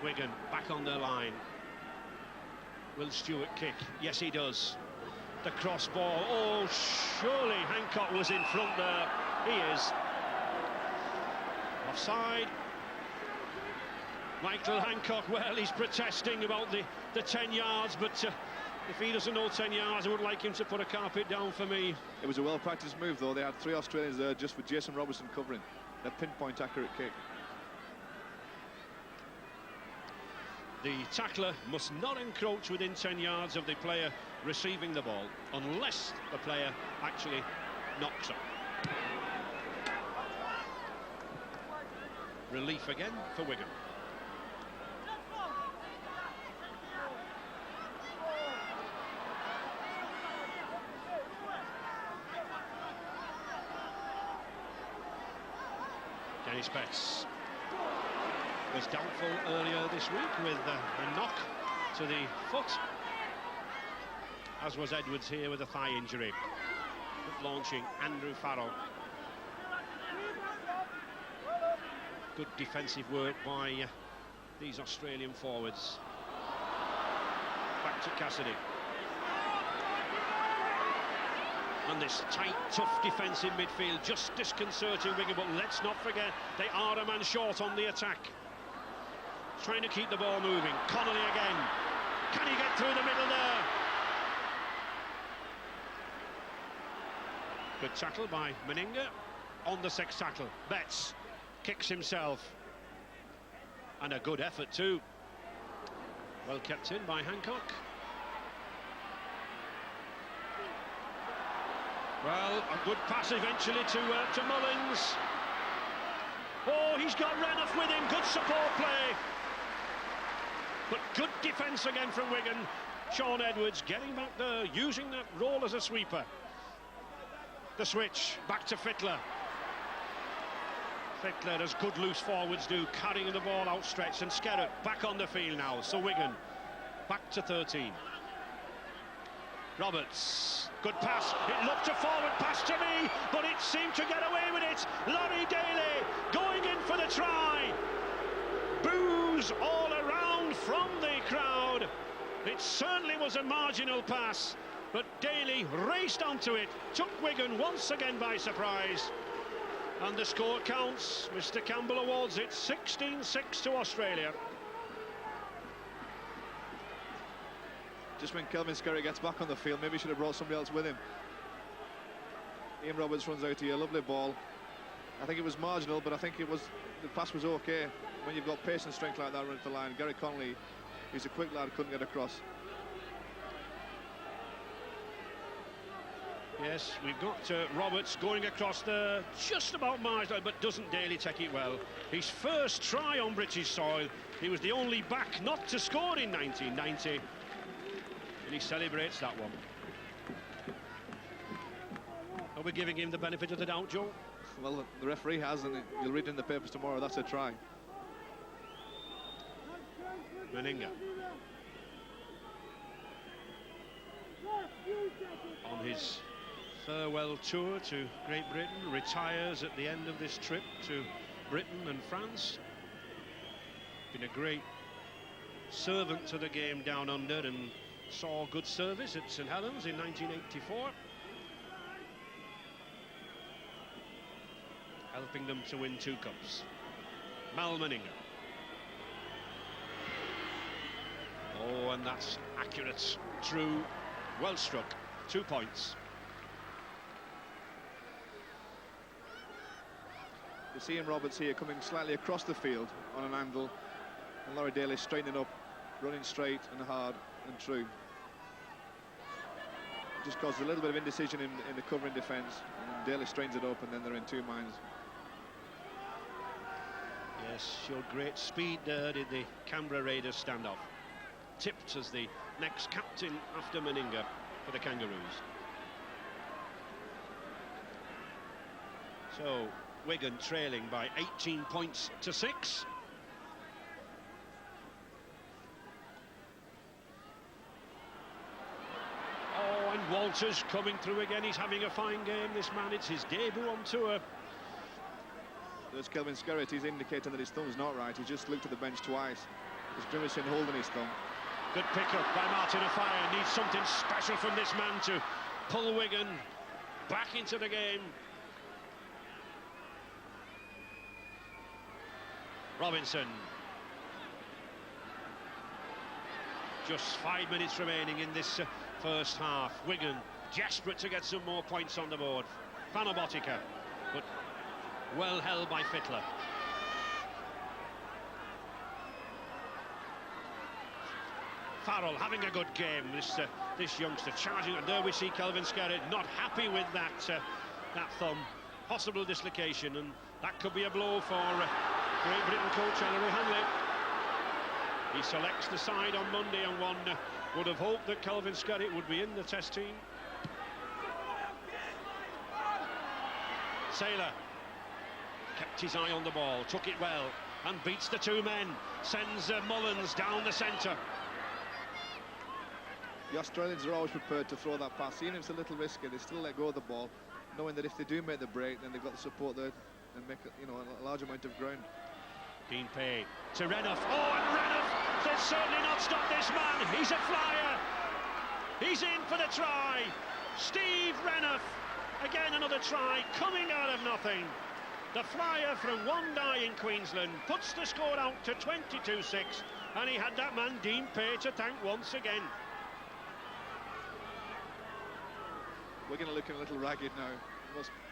Wigan back on their line. Will Stewart kick? Yes, he does. The cross ball. Oh, surely Hancock was in front there. He is. Offside. Michael Hancock, well, he's protesting about the 10 yards, but if he doesn't know 10 yards, I would like him to put a carpet down for me. It was a well-practiced move, though. They had 3 Australians there just with Jason Robertson covering. A pinpoint accurate kick. The tackler must not encroach within 10 yards of the player receiving the ball, unless the player actually knocks up. Relief again for Wigan. Chris Betts was doubtful earlier this week with a knock to the foot, as was Edwards here with a thigh injury. Good launching, Andrew Farrell. Good defensive work by these Australian forwards. Back to Cassidy. And this tight, tough defensive midfield, just disconcerting Wigan, but let's not forget they are a man short on the attack. Trying to keep the ball moving. Connolly again. Can he get through the middle there? Good tackle by Meninga. On the sixth tackle, Betts kicks himself. And a good effort too. Well kept in by Hancock. Well, a good pass eventually to Mullins. Oh, he's got Renouf with him. Good support play. But good defence again from Wigan. Sean Edwards getting back there, using that role as a sweeper. The switch, back to Fittler. Fittler, as good loose forwards do, carrying the ball outstretched, and Skerritt back on the field now. So Wigan back to 13. Roberts, good pass. It looked a forward pass to me, but it seemed to get away with it. Laurie Daly going in for the try. Boos all around from the crowd. It certainly was a marginal pass, but Daly raced onto it, took Wigan once again by surprise. And the score counts. Mr. Campbell awards it 16-6 to Australia. Just when Kelvin Skerritt gets back on the field, maybe he should have brought somebody else with him. Ian Roberts runs out here, lovely ball. I think it was marginal, but I think the pass was okay. When you've got pace and strength like that running the line, Gary Connolly, who's a quick lad, couldn't get across. Yes, we've got Roberts going across there, just about marginal, but doesn't Daly take it well. His first try on British soil. He was the only back not to score in 1990. And he celebrates that one. Are we giving him the benefit of the doubt, Joe? Well, the referee has, and you'll read in the papers tomorrow, that's a try. Meninga. On his farewell tour to Great Britain, retires at the end of this trip to Britain and France. Been a great servant to the game down under, and saw good service at St Helens in 1984, helping them to win 2 cups. Mal Meninga. Oh, and that's accurate, true, well struck. 2 points. You see Ian Roberts here coming slightly across the field on an angle, and Laurie Daly straightening up, running straight and hard and true. Just caused a little bit of indecision in the covering defence, and Daly strains it up, and then they're in 2 minds. Yes, showed great speed there, did the Canberra Raiders standoff. Tipped as the next captain after Meninga for the Kangaroos. So Wigan trailing by 18 points to 6. Oh, and Walters coming through again. He's having a fine game, this man. It's his debut on tour. There's Kelvin Skerritt. He's indicating that his thumb's not right. He just looked at the bench twice. He's grimacing, holding his thumb. Good pick-up by Martin Offiah. Needs something special from this man to pull Wigan back into the game. Robinson. Just 5 minutes remaining in this first half. Wigan desperate to get some more points on the board. Panabotica, but well held by Fittler. Farrell having a good game. This youngster charging, and there we see Kelvin Skerritt not happy with that thumb. Possible dislocation, and that could be a blow for Great Britain coach Ellery Hanley. He selects the side on Monday, and one would have hoped that Kelvin Skerritt would be in the test team. Saylor. kept his eye on the ball, took it well, and beats the two men. Sends Mullins down the centre. The Australians are always prepared to throw that pass. Even if it's a little risky, they still let go of the ball, knowing that if they do make the break, then they've got the support there and make a large amount of ground. Dean Pay to Renouf. Oh, and Renouf can certainly not stop this man. He's a flyer. He's in for the try. Steve Renouf. Again, another try coming out of nothing. The flyer from Wondai in Queensland puts the score out to 22-6, and he had that man Dean Pay to thank once again. Wigan are looking a little ragged now,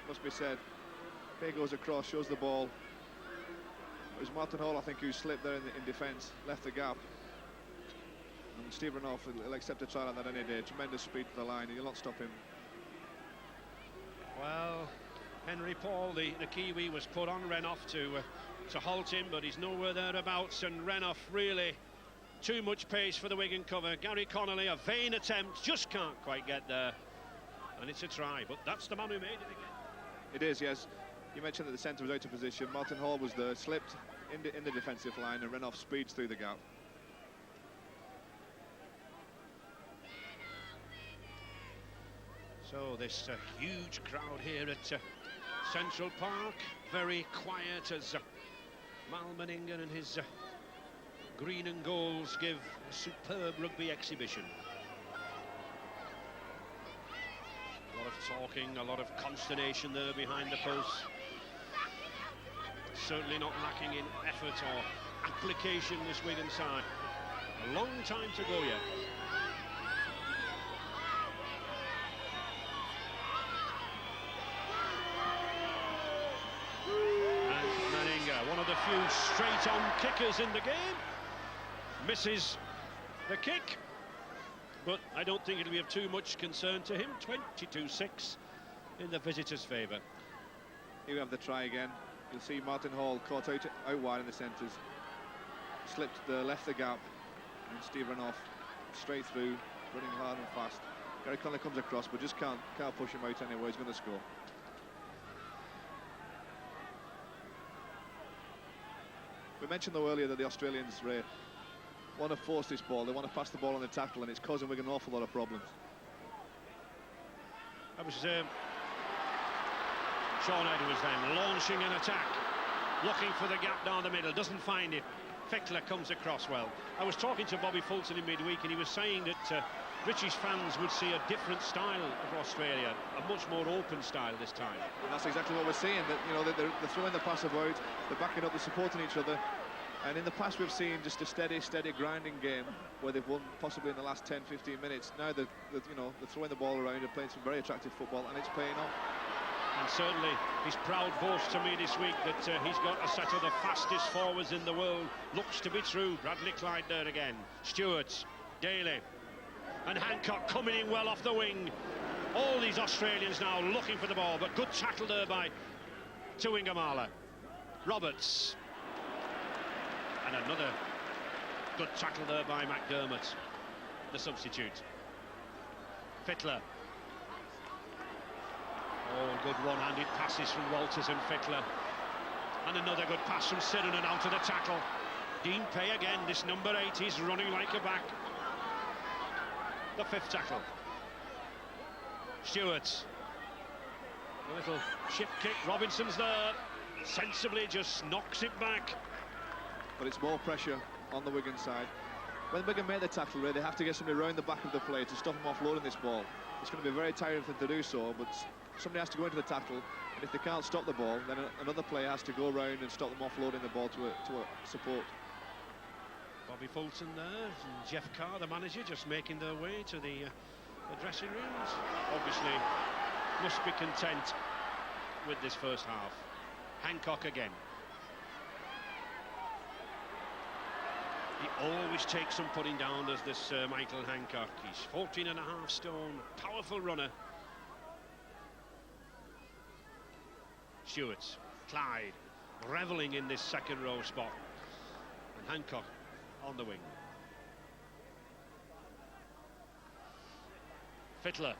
must be said. Pay goes across, shows the ball. It was Martin Hall, I think, who slipped there in defence, left the gap. And Steve Renouf will accept a try like that any day. Tremendous speed to the line, you'll not stop him. Well, Henry Paul, the Kiwi, was put on Renouf to halt him, but he's nowhere thereabouts, and Renouf really too much pace for the Wigan cover. Gary Connolly, a vain attempt, just can't quite get there, and it's a try, but that's the man who made it again. It is, yes. You mentioned that the centre was out of position. Martin Hall was there, slipped in the defensive line, and Renouf speeds through the gap. So this huge crowd here at Central Park, very quiet as Mal Meninga and his green and golds give a superb rugby exhibition. A lot of talking, a lot of consternation there behind the posts. Certainly not lacking in effort or application, this Wigan side. A long time to go yet. One of the few straight-on kickers in the game, misses the kick, but I don't think it'll be of too much concern to him. 22-6 in the visitors' favour. Here we have the try again. You'll see Martin Hall caught out wide in the centres, slipped left the gap, and Steve Renouf straight through, running hard and fast. Gary Connolly comes across, but just can't push him out anyway. He's going to score. We mentioned though earlier that the Australians, Ray, want to force this ball. They want to pass the ball on the tackle, and it's causing Wigan an awful lot of problems. That was Sean Edwards then launching an attack, looking for the gap down the middle, doesn't find it. Fickler comes across well. I was talking to Bobby Fulton in midweek, and he was saying that British fans would see a different style of Australia, a much more open style this time. And that's exactly what we're seeing, that they're throwing the pass about, they're backing up, they're supporting each other. And in the past we've seen just a steady grinding game where they've won possibly in the last 10-15 minutes. Now they're throwing the ball around, they're playing some very attractive football, and it's paying off. And certainly his proud boast to me this week that he's got a set of the fastest forwards in the world looks to be true. Bradley Clyde there again, Stewart, Daly, and Hancock coming in well off the wing. All these Australians now looking for the ball, but good tackle there by Tuingamala. Roberts. And another good tackle there by McDermott, the substitute. Fittler. Oh, good one-handed passes from Walters and Fittler. And another good pass from Sirinen out to the tackle. Dean Pay again, this number 8, he's running like a back. The fifth tackle. Stewart. A little chip kick, Robinson's there. Sensibly just knocks it back. But it's more pressure on the Wigan side. When Wigan make the tackle, they have to get somebody around the back of the play to stop them offloading this ball. It's going to be very tiring for them to do so, but somebody has to go into the tackle, and if they can't stop the ball, then another player has to go around and stop them offloading the ball to a support. Bobby Fulton there, and Jeff Carr, the manager, just making their way to the dressing rooms. Obviously, must be content with this first half. Hancock again. He always takes some putting down, does this Michael Hancock. He's 14.5 stone, powerful runner. Stewart, Clyde, revelling in this second row spot. And Hancock on the wing. Fittler,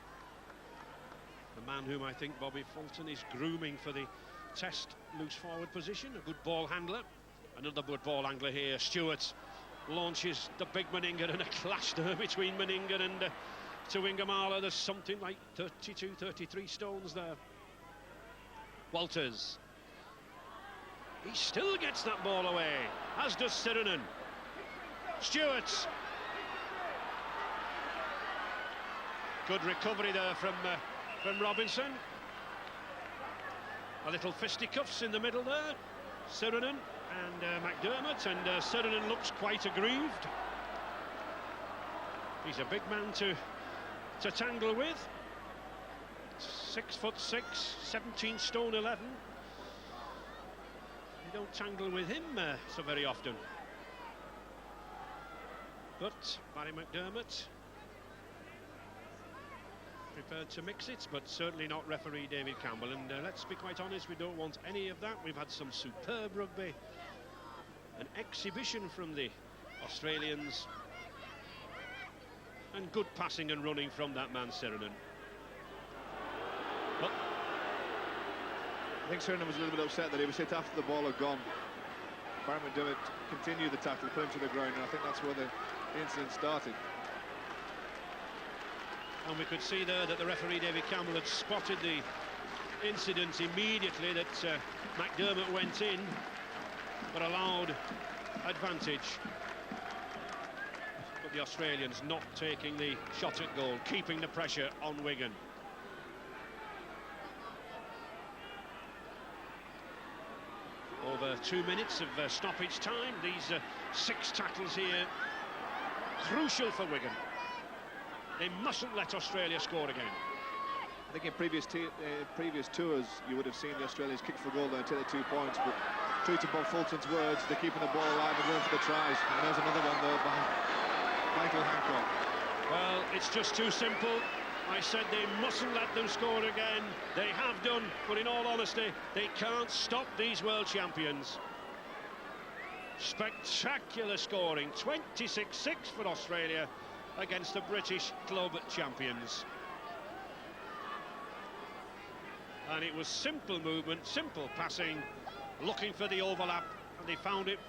the man whom I think Bobby Fulton is grooming for the test loose forward position, a good ball handler. Another good ball handler here. Stewart launches the big Meninga, and a clash there between Meninga and Tuingamala. There's something like 32, 33 stones there. Walters. He still gets that ball away, as does Sirinen. Stewart. Good recovery there from Robinson. A little fisticuffs in the middle there. Sirinen and McDermott, and Sirinen looks quite aggrieved. He's a big man to tangle with. 6'6", 17 stone 11. You don't tangle with him so very often. But Barry McDermott prepared to mix it, but certainly not referee David Campbell. And let's be quite honest, we don't want any of that. We've had some superb rugby, an exhibition from the Australians, and good passing and running from that man Sirinen. But I think Sirinen was a little bit upset that he was hit after the ball had gone. Barry McDermott continued the tackle, put him to the ground, and I think that's where the incident started. And we could see there that the referee David Campbell had spotted the incident immediately, that McDermott went in, but allowed advantage. But the Australians not taking the shot at goal, keeping the pressure on Wigan. Over 2 minutes of stoppage time. These 6 tackles here, crucial for Wigan. They mustn't let Australia score again. I think in previous tours you would have seen the Australians kick for goal there and take the 2 points, but true to Bob Fulton's words, they're keeping the ball alive and going for the tries. And there's another one there by Michael Hancock. Well, it's just too simple. I said they mustn't let them score again. They have done, but in all honesty, they can't stop these world champions. Spectacular scoring, 26-6 for Australia against the British club champions. And it was simple movement, simple passing, looking for the overlap, and they found it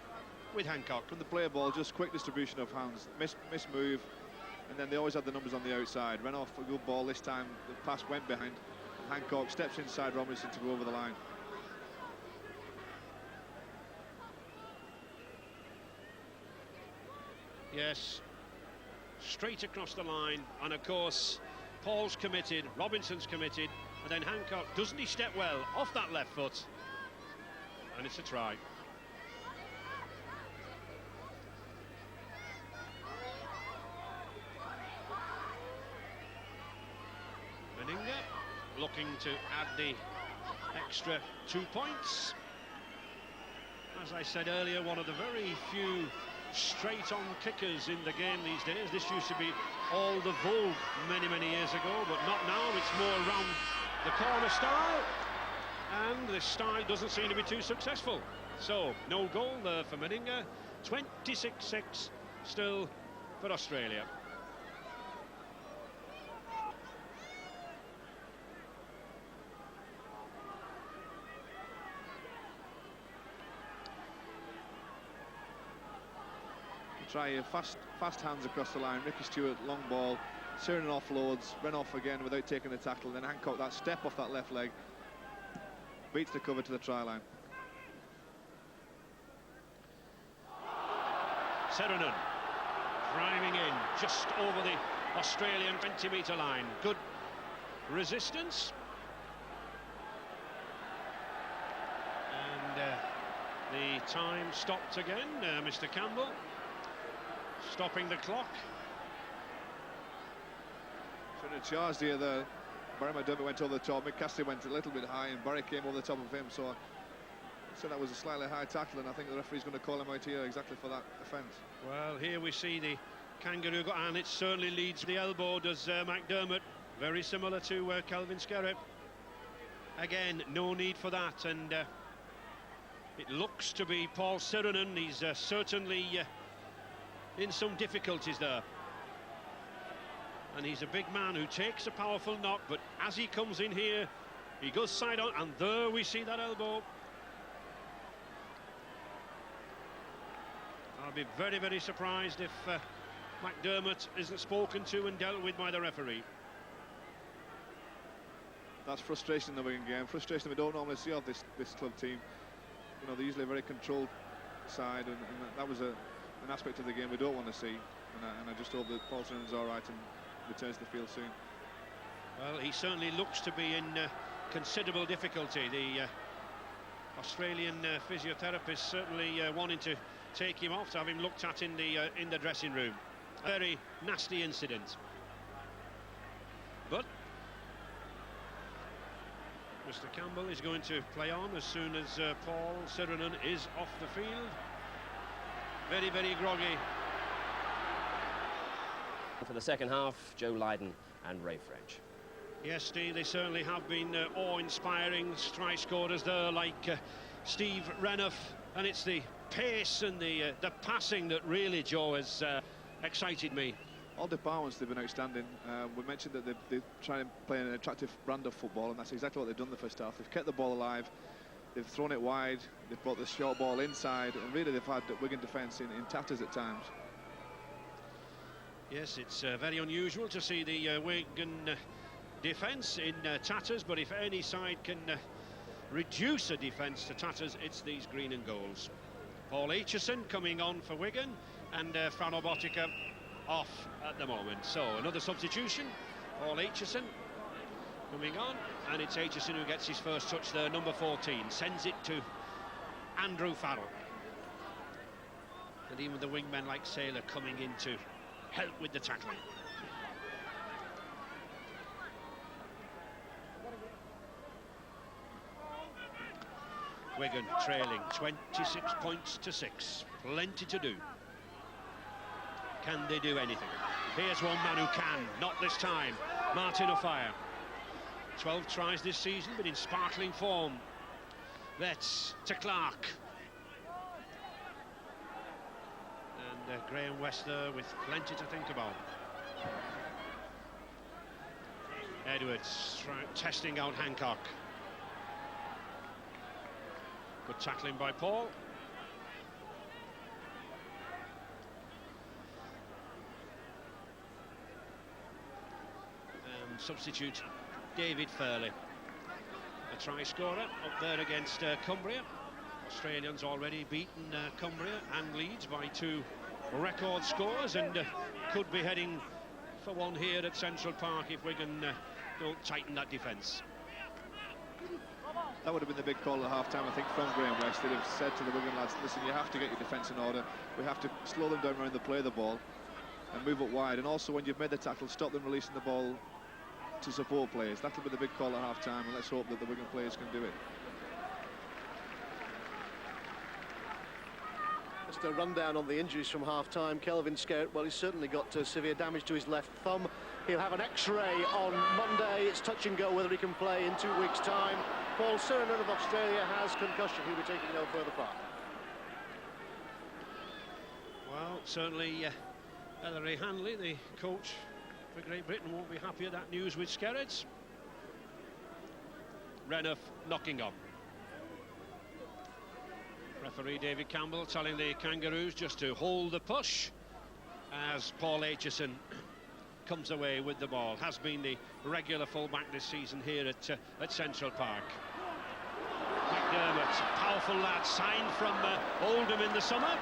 with Hancock. From the play ball, just quick distribution of hands, miss move, and then they always had the numbers on the outside. Ran off a good ball this time, the pass went behind. Hancock steps inside Robinson to go over the line. Yes, straight across the line, and of course Paul's committed, Robinson's committed, and then Hancock, doesn't he step well off that left foot, and it's a try. Meninga looking to add the extra 2 points. As I said earlier, one of the very few straight-on kickers in the game these days. This used to be all the vogue many years ago, but not now. It's more round the corner style, and this style doesn't seem to be too successful. So, no goal there for Meninga. 26-6 still for Australia. Try fast hands across the line. Ricky Stewart, long ball. Sirinen offloads, ran off again without taking the tackle. Then Hancock, that step off that left leg, beats the cover to the try line. Sirinen driving in just over the Australian 20-metre line. Good resistance. And the time stopped again. Mr. Campbell stopping the clock. Should have charged here. Barry McDermott went over the top. Mick Cassidy went a little bit high, and Barry came over the top of him. So I said that was a slightly high tackle, and I think the referee's going to call him out here exactly for that offence. Well, here we see the Kangaroo, and it certainly leads the elbow, does McDermott. Very similar to Kelvin Skerritt. Again, no need for that, and it looks to be Paul Sirinen. He's certainly in some difficulties there. And he's a big man who takes a powerful knock, but as he comes in here, He goes side on, and there we see that elbow. I'll be very, very surprised if McDermott isn't spoken to and dealt with by the referee. That's frustration in the Wigan game. Frustration we don't normally see of this club team. You know, they're usually a very controlled side, and that was an aspect of the game we don't want to see. And I just hope that Paul Siren's all right and returns to the field soon. Well, he certainly looks to be in considerable difficulty. The Australian physiotherapist certainly wanting to take him off, to have him looked at in the dressing room. A very nasty incident. But Mr. Campbell is going to play on as soon as Paul Sirenen is off the field. Very, very groggy. For the second half, Joe Lydon and Ray French. Yes, Steve, they certainly have been awe-inspiring strike scorers there, like Steve Renouf, and it's the pace and the passing that really, Joe, has excited me. All departments they've been outstanding. We mentioned that they try and play an attractive brand of football, and that's exactly what they've done the first half. They've kept the ball alive, they've thrown it wide, they've brought the short ball inside, and really they've had Wigan defence in tatters at times. Yes, it's very unusual to see the Wigan defence in tatters, but if any side can reduce a defence to tatters, it's these green and golds. Paul Aitchison coming on for Wigan, and Frano Botica off at the moment. So another substitution. Paul Aitchison coming on, and it's Aitchison who gets his first touch there. Number 14 sends it to Andrew Farrell, and even the wingmen like Saylor coming in to help with the tackling. Wigan trailing 26 points to 6. Plenty to do. Can they do anything? Here's one man who can. Not this time. Martin O'Fire. 12 tries this season, but in sparkling form. That's to Clark. And Graham Wester with plenty to think about. Edwards testing out Hancock. Good tackling by Paul. And substitute David Fairley, a try scorer up there against Cumbria. Australians already beaten Cumbria and Leeds by 2 record scores, and could be heading for one here at Central Park if Wigan don't tighten that defence. That would have been the big call at half-time, I think, from Graham West. They'd have said to the Wigan lads, listen, you have to get your defence in order. We have to slow them down around the play of the ball and move it wide. And also, when you've made the tackle, stop them releasing the ball to support players. That'll be the big call at half-time, and let's hope that the Wigan players can do it. Just a rundown on the injuries from half-time. Kelvin Skerritt, well, he's certainly got severe damage to his left thumb. He'll have an X-ray on Monday. It's touch and go whether he can play in 2 weeks' time. Paul Sirenen of Australia has concussion. He'll be taking no further part. Well, certainly Ellery Hanley, the coach for Great Britain, won't be happy at that news with Skerritt. Renouf knocking on. Referee David Campbell telling the Kangaroos just to hold the push as Paul Aitchison comes away with the ball. Has been the regular fullback this season here at Central Park. McDermott, powerful lad, signed from Oldham in the summer.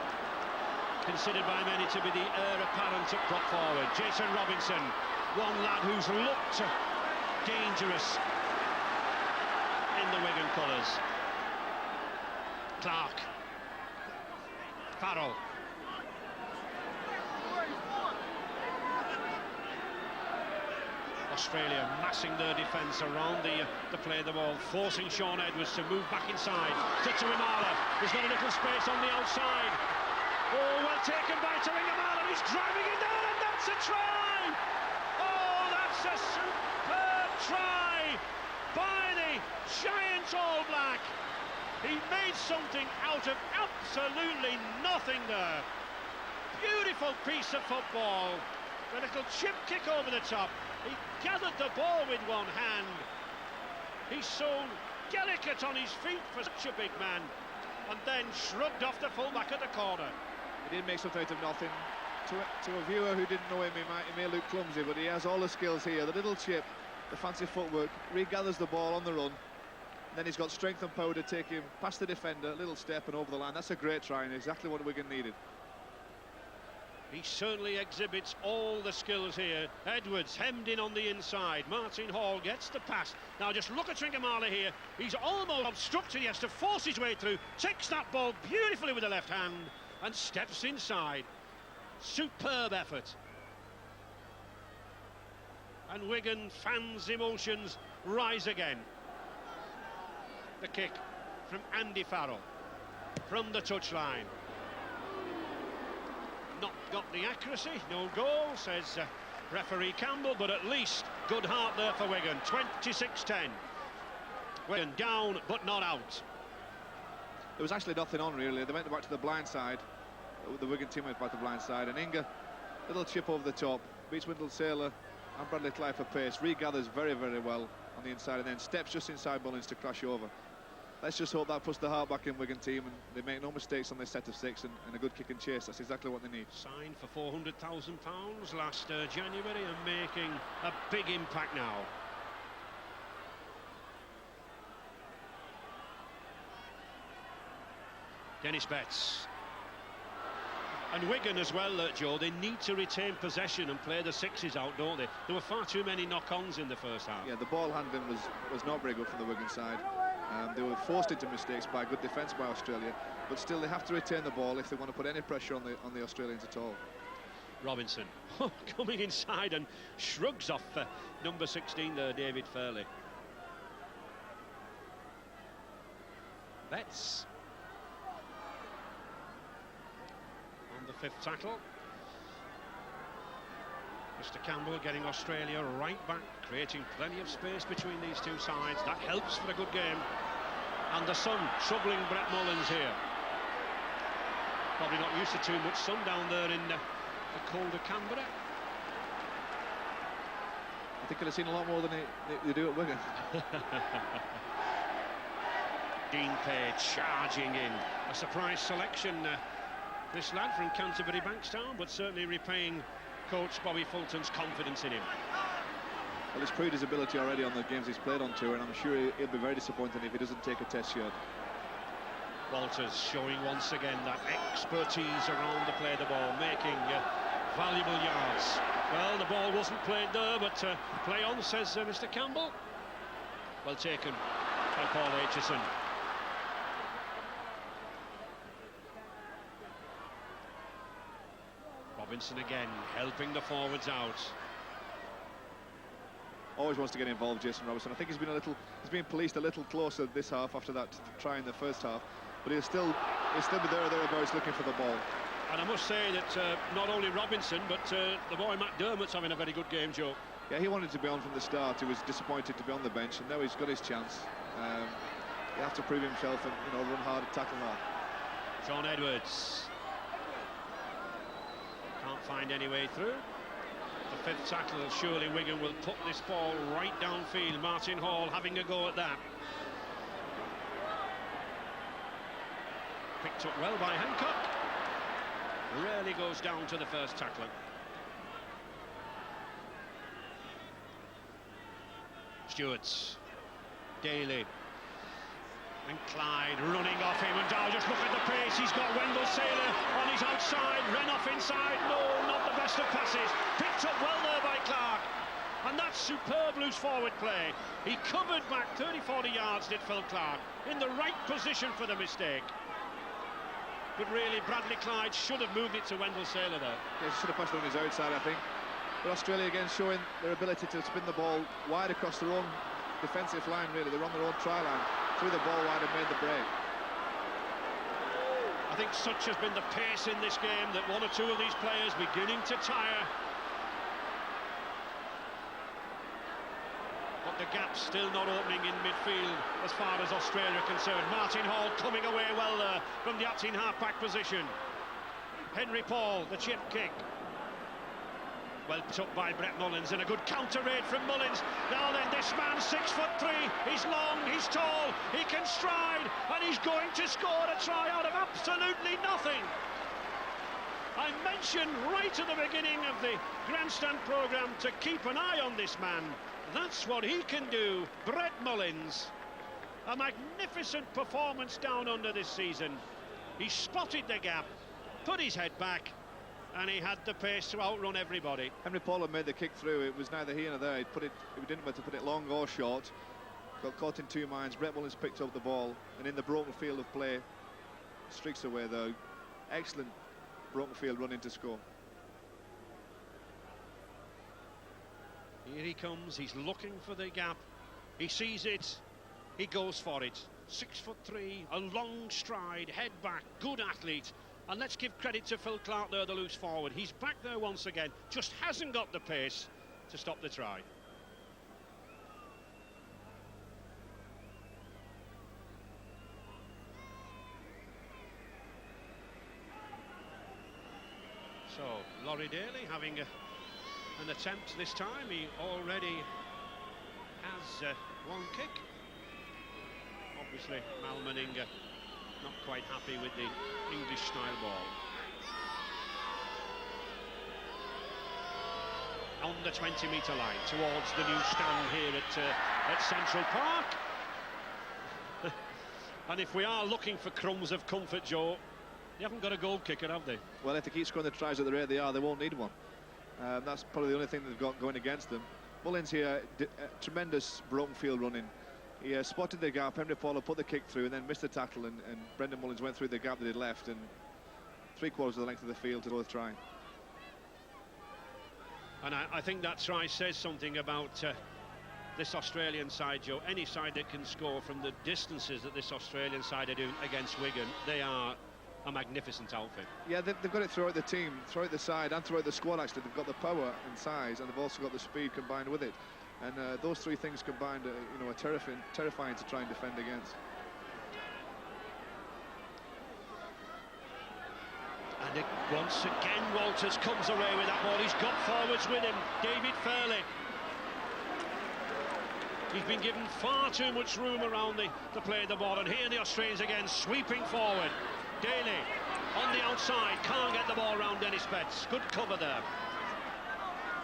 Considered by many to be the heir apparent at prop forward. Jason Robinson, one lad who's looked dangerous in the Wigan colours. Clark. Farrell. Australia massing their defence around the play of the ball, forcing Sean Edwards to move back inside. To Tuimala, he's got a little space on the outside. Oh, well taken by Tuimala, he's driving it down, and that's a try! Oh, that's a superb try by the giant All Black. He made something out of absolutely nothing there. Beautiful piece of football. A little chip kick over the top. He gathered the ball with one hand. He's so delicate on his feet for such a big man, and then shrugged off the full-back at the corner. He did make something out of nothing. To a viewer who didn't know him, he may look clumsy, but he has all the skills here. The little chip, the fancy footwork, regathers the ball on the run, and then he's got strength and power to take him past the defender, little step and over the line. That's a great try and exactly what Wigan needed. He certainly exhibits all the skills here. Edwards hemmed in on the inside. Martin Hall gets the pass. Now just look at Tringamala here. He's almost obstructed. He has to force his way through. Takes that ball beautifully with the left hand and steps inside. Superb effort. And Wigan fans' emotions rise again. The kick from Andy Farrell from the touchline. Not got the accuracy, no goal, says referee Campbell, but at least good heart there for Wigan. 26-10. Wigan down but not out. There was actually nothing on really. They went back to the blind side. The Wigan team went back to the blind side, and Inga, little chip over the top, beats Wendell Saylor and Bradley Clyde for pace, regathers very, very well on the inside, and then steps just inside Mullins to crash over. Let's just hope that puts the heart back in Wigan team, and they make no mistakes on this set of 6, and a good kick and chase. That's exactly what they need. Signed for £400,000 last January and making a big impact now. Dennis Betts. And Wigan as well, Joe, they need to retain possession and play the 6s out, don't they? There were far too many knock-ons in the first half. Yeah, the ball handling was not very good from the Wigan side. They were forced into mistakes by good defence by Australia, but still they have to retain the ball if they want to put any pressure on the Australians at all. Robinson coming inside and shrugs off number 16 there, David Fairley. Betts on the 5th tackle. Mr. Campbell getting Australia right back, creating plenty of space between these two sides. That helps for a good game. And the sun troubling Brett Mullins here. Probably not used to too much sun down there in the colder Canberra. I think he'll have seen a lot more than they do at Wigan. Dean Pay charging in. A surprise selection, this lad from Canterbury Bankstown, but certainly repaying coach Bobby Fulton's confidence in him. Well, he's proved his ability already on the games he's played on tour, and I'm sure he'll be very disappointed if he doesn't take a test shirt. Walters showing once again that expertise around the play of the ball, making valuable yards. Well, the ball wasn't played there, but play on, says Mr. Campbell. Well taken by Paul Aitchison. Robinson again, helping the forwards out. Always wants to get involved, Jason Robinson. I think he's been policed a little closer this half after that try in the first half, but he'll still be there or thereabouts looking for the ball. And I must say that not only Robinson, but the boy McDermott's having a very good game, Joe. Yeah, he wanted to be on from the start. He was disappointed to be on the bench, and now he's got his chance. He has to prove himself and run hard, tackle hard. Sean Edwards can't find any way through. The 5th tackle, surely Wigan will put this ball right downfield. Martin Hall having a go at that. Picked up well by Hancock. Rarely goes down to the first tackler. Stewart's, Daly, and Clyde running off him, and now just look at the pace. He's got Wendell Saylor on his outside, Renouf inside. No, not the best of passes. Picked up well there by Clark, and that's superb loose forward play. He covered back 30-40 yards, did Phil Clark, in the right position for the mistake. But really, Bradley Clyde should have moved it to Wendell Saylor there. Yeah, he should have passed it on his outside, I think. But Australia again showing their ability to spin the ball wide across their own defensive line, really. They're on their own try line, threw the ball wide and made the break. I think such has been the pace in this game that one or two of these players beginning to tire. But the gap's still not opening in midfield as far as Australia are concerned. Martin Hall coming away well there from the outside half-back position. Henry Paul, the chip kick. Well took by Brett Mullins, and a good counter raid from Mullins. Now then, this man, 6'3", he's long, he's tall, he can stride, and he's going to score a try out of absolutely nothing. I mentioned right at the beginning of the grandstand programme to keep an eye on this man. That's what he can do, Brett Mullins. A magnificent performance down under this season. He spotted the gap, put his head back, and he had the pace to outrun everybody. Henry Pollard made the kick through. It was neither here nor there. He didn't want to put it long or short. Got caught in two minds. Brett Mullins picked up the ball, and in the broken field of play, streaks away though. Excellent broken field run in to score. Here he comes. He's looking for the gap. He sees it. He goes for it. 6'3", a long stride, head back, good athlete. And let's give credit to Phil Clark there, the loose forward. He's back there once again, just hasn't got the pace to stop the try. So, Laurie Daly having an attempt this time. He already has one kick. Obviously, Mal Meninga not quite happy with the English-style ball. On the 20-metre line, towards the new stand here at Central Park. And if we are looking for crumbs of comfort, Joe, they haven't got a goal kicker, have they? Well, if they keep scoring the tries at the rate they are, they won't need one. That's probably the only thing they've got going against them. Mullins here, tremendous broken field running. He spotted the gap, Henry Pollard put the kick through and then missed the tackle, and Brendan Mullins went through the gap that he'd left, and 3/4 of the length of the field to go with try. And I think that try says something about this Australian side, Joe. Any side that can score from the distances that this Australian side are doing against Wigan, they are a magnificent outfit. Yeah, they've got it throughout the team, throughout the side and throughout the squad actually. They've got the power and size, and they've also got the speed combined with it. And those three things combined, you know, are terrifying to try and defend against. And once again, Walters comes away with that ball. He's got forwards with him, David Fairley. He's been given far too much room around the play of the ball, and here the Australians again sweeping forward. Daly on the outside, can't get the ball round Dennis Betts. Good cover there.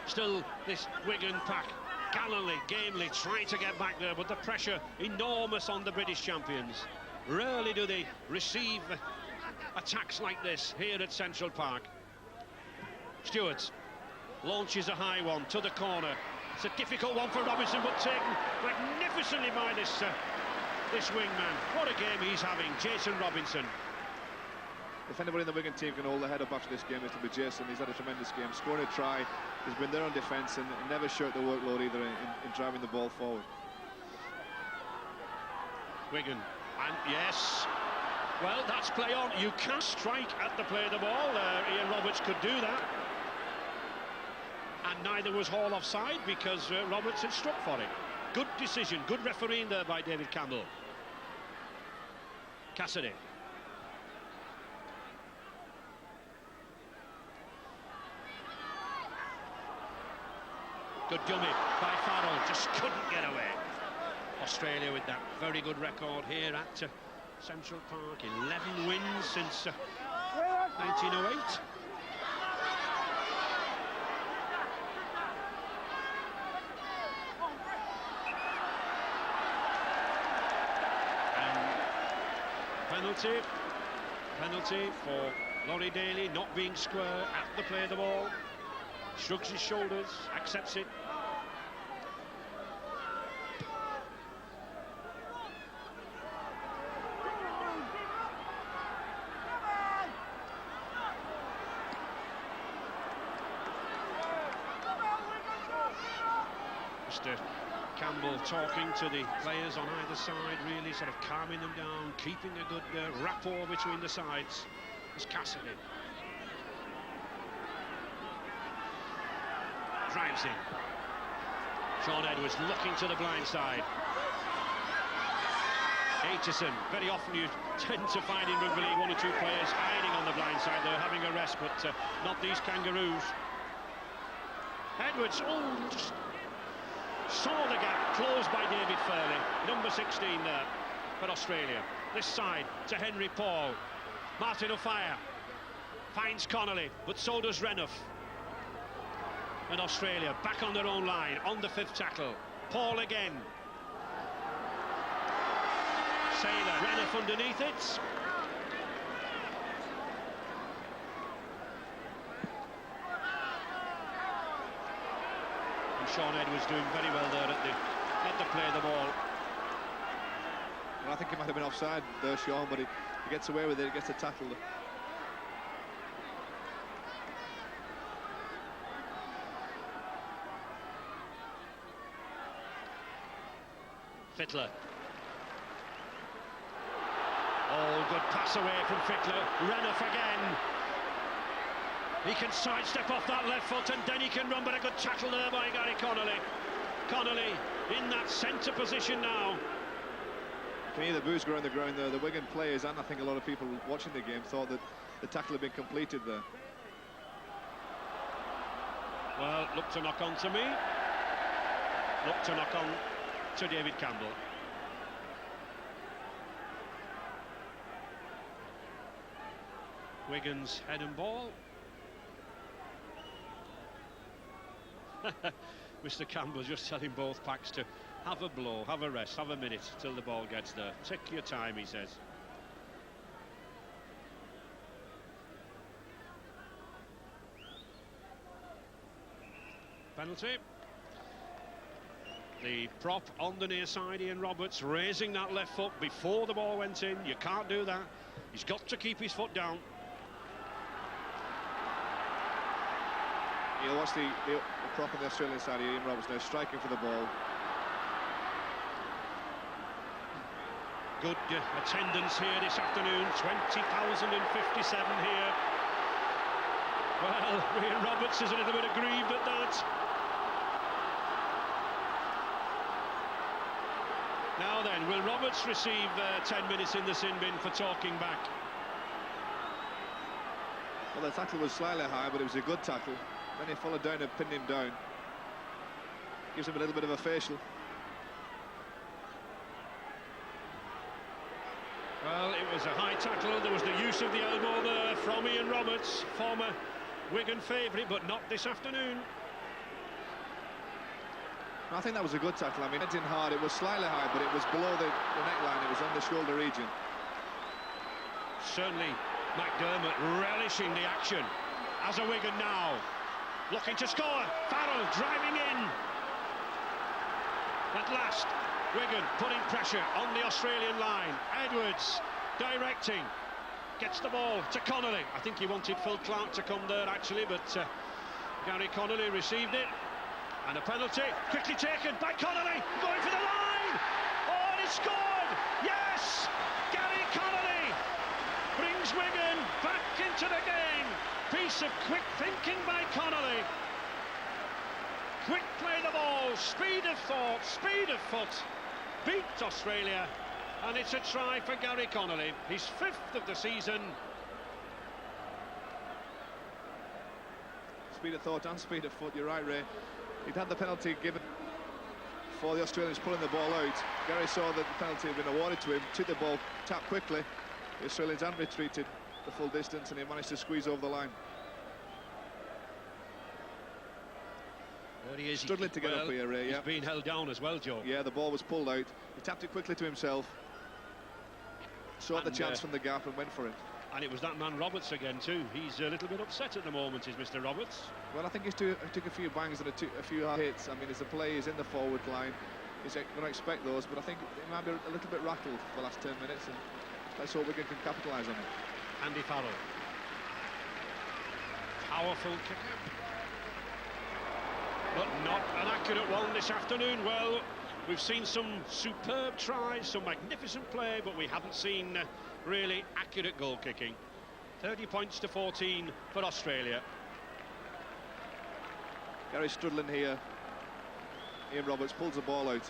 Still, this Wigan pack gallantly, gamely trying to get back there, but the pressure enormous on the British champions. Rarely do they receive attacks like this here at Central Park. Stewart launches a high one to the corner. It's a difficult one for Robinson, but taken magnificently by this wingman. What a game he's having, Jason Robinson. If anybody in the Wigan team can hold their head up after this game, it'll be Jason. He's had a tremendous game, scoring a try. He's been there on defence and never shirked the workload either in driving the ball forward. Wigan, and yes, well, that's play on. You can't strike at the play of the ball. Ian Roberts could do that. And neither was Hall offside because Roberts had struck for it. Good decision, good refereeing there by David Campbell. Cassidy. Good dummy by Farrell, just couldn't get away. Australia with that very good record here at Central Park. 11 wins since 1908. And penalty for Laurie Daly, not being square at the play of the ball. Shrugs his shoulders, accepts it. Mr. Campbell talking to the players on either side, really sort of calming them down, keeping a good rapport between the sides. It's Cassidy. Drives in. Sean Edwards looking to the blind side. Aitchison, very often you tend to find in rugby league one or two players hiding on the blind side. They're having a rest, but not these Kangaroos. Edwards, just saw the gap closed by David Furley. Number 16 there for Australia. This side to Henry Paul. Martin O'Fire finds Connolly, but so does Renouf. And Australia back on their own line, on the 5th tackle. Paul again. Sailor, Renouf underneath it. And Sean Edwards doing very well there at the play of the ball. Well, I think he might have been offside there, Sean, but he gets away with it, he gets a tackle. Fittler. Oh, good pass away from Fittler. Renouf again. He can sidestep off that left foot and then he can run, but a good tackle there by Gary Connolly. Connolly in that centre position now. You can hear the boos go around the ground there. The Wigan players, and I think a lot of people watching the game, thought that the tackle had been completed there. Well, look to knock on to me. Look to knock on to David Campbell. Wigan's head and ball. Mr. Campbell just telling both packs to have a blow, have a rest, have a minute till the ball gets there. Take your time, he says. Penalty. The prop on the near side, Ian Roberts, raising that left foot before the ball went in. You can't do that. He's got to keep his foot down. You'll watch the prop on the Australian side, Ian Roberts now striking for the ball. Good attendance here this afternoon, 20,057 here. Well, Ian Roberts is a little bit aggrieved at that. Now then, will Roberts receive 10 minutes in the sin bin for talking back? Well, the tackle was slightly high, but it was a good tackle. Then he followed down and pinned him down. Gives him a little bit of a facial. Well, it was a high tackle. There was the use of the elbow there from Ian Roberts, former Wigan favourite, but not this afternoon. I think that was a good tackle. I mean, it went in hard. It was slightly high, but it was below the neckline. It was on the shoulder region. Certainly, McDermott relishing the action. As a Wigan now, looking to score. Farrell driving in. At last, Wigan putting pressure on the Australian line. Edwards directing. Gets the ball to Connolly. I think he wanted Phil Clark to come there, actually, but Gary Connolly received it. And a penalty, quickly taken by Connolly, going for the line! Oh, and he scored! Yes! Gary Connolly brings Wigan back into the game. Piece of quick thinking by Connolly. Quick play the ball, speed of thought, speed of foot. Beat Australia, and it's a try for Gary Connolly, his 5th of the season. Speed of thought and speed of foot, you're right, Ray. He'd had the penalty given for the Australians pulling the ball out. Gary saw that the penalty had been awarded to him, took the ball, tapped quickly. The Australians hadn't retreated the full distance, and he managed to squeeze over the line. There he is. Struggling to get up here, Ray. He's been held down as well, Joe. Yeah, the ball was pulled out. He tapped it quickly to himself, sought the chance from the gap and went for it. And it was that man Roberts again too. He's a little bit upset at the moment, is Mr. Roberts. Well, I think he took a few bangs and a few hard hits. I mean, as the play is in the forward line, he's going to expect those, but I think he might be a little bit rattled for the last 10 minutes, and let's hope Wigan can capitalise on it. Andy Farrell. Powerful kicker. But not an accurate one this afternoon. Well, we've seen some superb tries, some magnificent play, but we haven't seen really accurate goal kicking. 30 points to 14 for Australia. Gary struggling here. Ian Roberts pulls the ball out.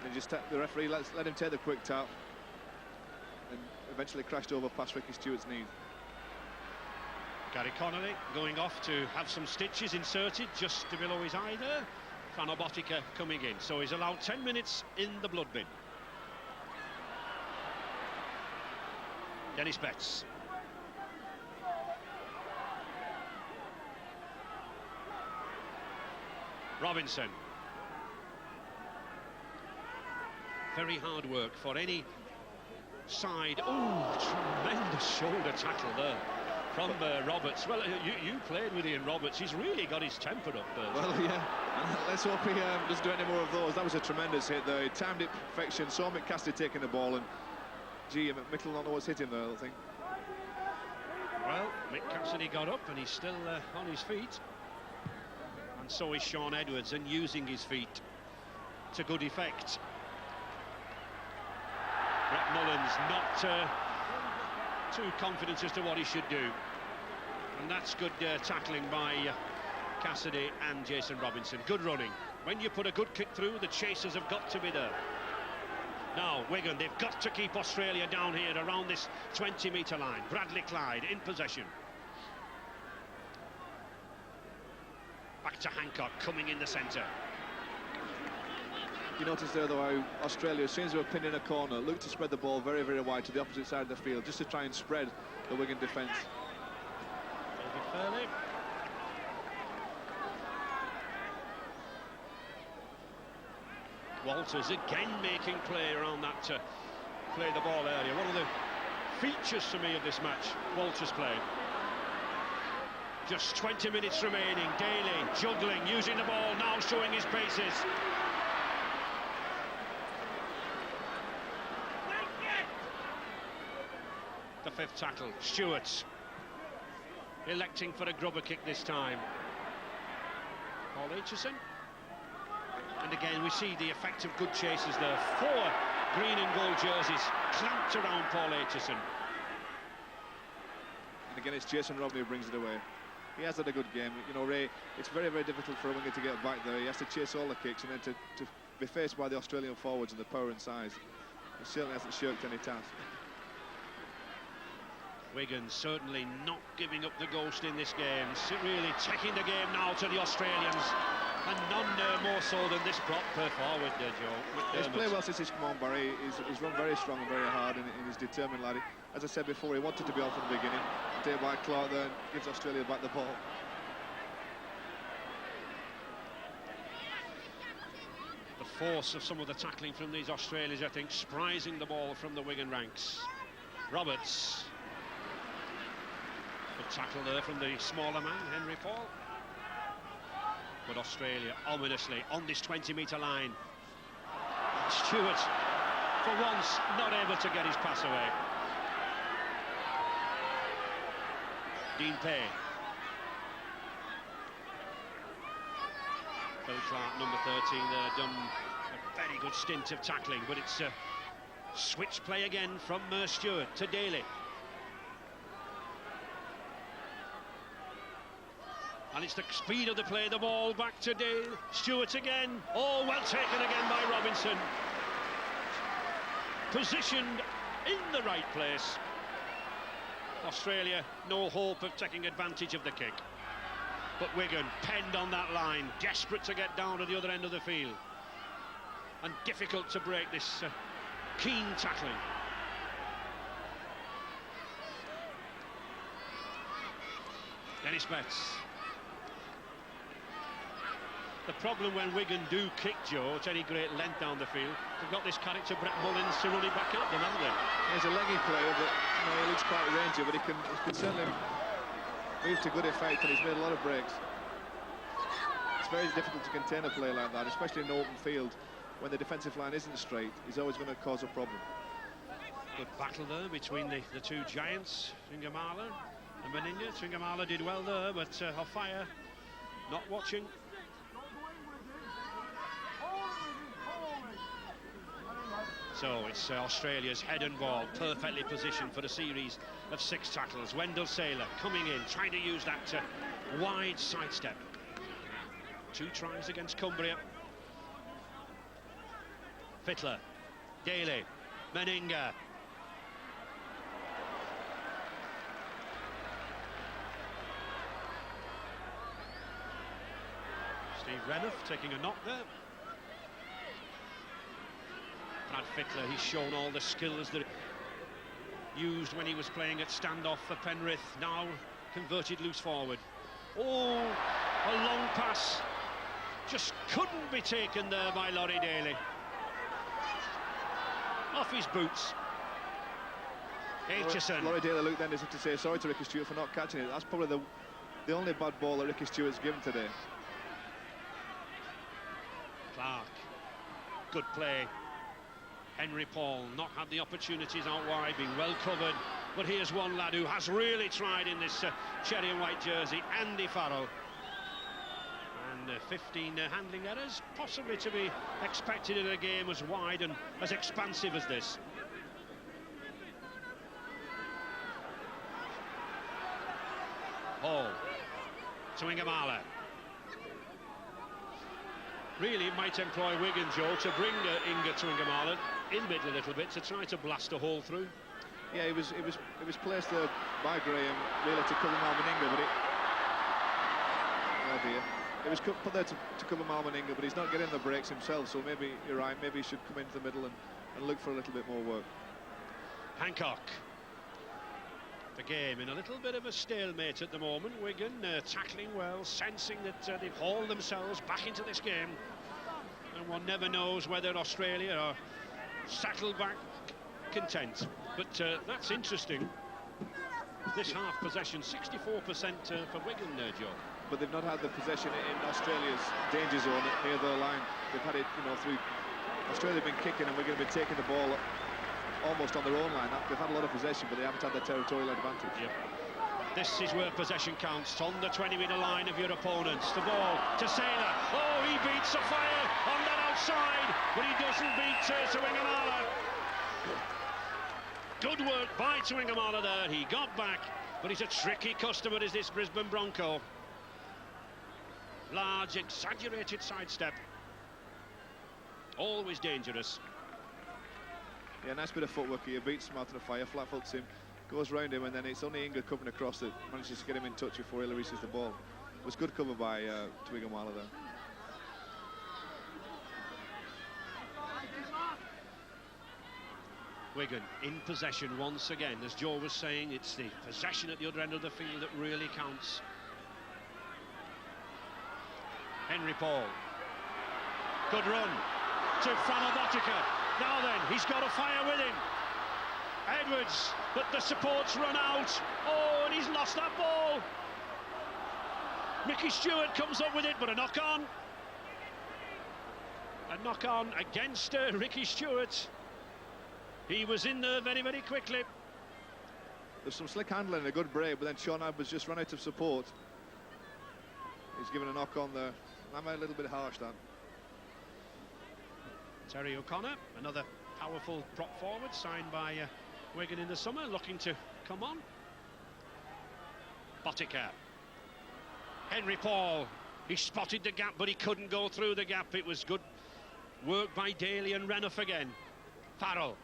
And just the referee let him take the quick tap. And eventually crashed over past Ricky Stewart's knee. Gary Connolly going off to have some stitches inserted just below his eye there. Fanobotica coming in, so he's allowed 10 minutes in the blood bin. Dennis Betts. Robinson. Very hard work for any side. Oh, tremendous shoulder tackle there from Roberts. Well, you played with Ian Roberts. He's really got his temper up there. Well, yeah. Let's hope he doesn't do any more of those. That was a tremendous hit there. He timed it perfection. Saw McCasty taking the ball, and gee, Mick will not know what's hitting there, I don't think. Well, Mick Cassidy got up and he's still on his feet. And so is Sean Edwards, and using his feet to good effect. Brett Mullins not too confident as to what he should do. And that's good tackling by Cassidy and Jason Robinson. Good running. When you put a good kick through, the chasers have got to be there. Now, Wigan, they've got to keep Australia down here around this 20-metre line. Bradley Clyde in possession. Back to Hancock, coming in the centre. You notice there, though, how Australia, as soon as they were pinned in a corner, looked to spread the ball very, very wide to the opposite side of the field, just to try and spread the Wigan defence. David Fairley. Walters again making play around that play the ball area. One of the features to me of this match, Walters played. Just 20 minutes remaining. Daly juggling, using the ball, now showing his paces. The fifth tackle, Stewart. Electing for a grubber kick this time. Paul Aitchison. And again, we see the effect of good chases there. 4 green and gold jerseys clamped around Paul Aitchison. And again, it's Jason Rodney who brings it away. He has had a good game. You know, Ray, it's very, very difficult for a winger to get back there. He has to chase all the kicks and then to be faced by the Australian forwards and the power and size. He certainly hasn't shirked any task. Wigan certainly not giving up the ghost in this game. Really taking the game now to the Australians. And none more so than this prop per forward, Joe. He's played well since he's come on, Barry. He's run very strong and very hard, and he's determined, laddie. As I said before, he wanted to be on from the beginning. Dave by Clark there gives Australia back the ball. The force of some of the tackling from these Australians, I think, surprising the ball from the Wigan ranks. Roberts. Good tackle there from the smaller man, Henry Paul. But Australia ominously on this 20-metre line. Stewart, for once, not able to get his pass away. Dean Pay. Phil Clark, number 13 there, done a very good stint of tackling, but it's a switch play again from Stewart to Daly. And it's the speed of the play, the ball back to Stewart again. Oh, well taken again by Robinson. Positioned in the right place. Australia, no hope of taking advantage of the kick. But Wigan, penned on that line, desperate to get down to the other end of the field. And difficult to break this keen tackling. Dennis Betts. The problem when Wigan do kick, Joe, at any great length down the field, they've got this character, Brett Mullins, to run it back at them, haven't they? He's a leggy player, but you know, he looks quite rangy, but he can certainly move to good effect, and he's made a lot of breaks. It's very difficult to contain a player like that, especially in the open field. When the defensive line isn't straight, he's always going to cause a problem. Good battle there between the two giants, Tringamala and Meninga. Tringamala did well there, but Hofire not watching. So it's Australia's head and ball, perfectly positioned for a series of 6 tackles. Wendell Saylor coming in, trying to use that wide sidestep. 2 tries against Cumbria. Fittler, Daly, Meninga. Steve Renouf taking a knock there. Brad Fittler, he's shown all the skills that used when he was playing at standoff for Penrith, now converted loose forward. Oh, a long pass. Just couldn't be taken there by Laurie Daly. Off his boots. Aitchison. Laurie Daly looked then as if to say sorry to Ricky Stewart for not catching it. That's probably the only bad ball that Ricky Stewart's given today. Clark. Good play. Henry Paul not had the opportunities out wide, being well covered. But here's one lad who has really tried in this cherry and white jersey, Andy Farrell. And 15 handling errors, possibly to be expected in a game as wide and as expansive as this. Hall to Ingamala. Really, it might employ Wigan, Joe, to bring Inga to Ingamala in mid a little bit to try to blast a hole through. Yeah, it was placed there by Graham really to cover Malmaninga, but oh dear, it was put there to cover Malmaninga, but he's not getting the breaks himself. So maybe you're right. Maybe he should come into the middle and look for a little bit more work. Hancock. The game in a little bit of a stalemate at the moment. Wigan tackling well, sensing that they've hauled themselves back into this game, and one never knows whether Australia are settled back content. But that's interesting. This half possession, 64% for Wigan, Joe. But they've not had the possession in Australia's danger zone near their line. They've had it, through Australia been kicking, and Wigan have been taking the ball almost on their own line. They've had a lot of possession, but they haven't had the territorial advantage. Yep. This is where possession counts, on the 20-metre line of your opponents. The ball to Saylor. Oh, he beats a fire on that outside, but he doesn't beat Tuingamala. Good work by Tuingamala there. He got back, but he's a tricky customer, is this Brisbane Bronco. Large, exaggerated sidestep. Always dangerous. Yeah, nice bit of footwork here. Beats him out of the fire, flat foots him, goes round him, and then it's only Inga coming across that manages to get him in touch before he reaches the ball. It was good cover by Tuingamala there. Wigan in possession once again. As Joe was saying, it's the possession at the other end of the field that really counts. Henry Paul. Good run to Frano Botica. Now then, he's got a fire with him. Edwards, but the support's run out. Oh, and he's lost that ball. Ricky Stewart comes up with it, but a knock-on. A knock-on against Ricky Stewart. He was in there very, very quickly. There's some slick handling and a good break, but then Sean Edwards just run out of support. He's given a knock-on there. That might a little bit harsh, that. Terry O'Connor, another powerful prop forward signed by Wigan in the summer, looking to come on. Botica. Henry Paul, he spotted the gap, but he couldn't go through the gap. It was good work by Daly and Renouf again. Farrell.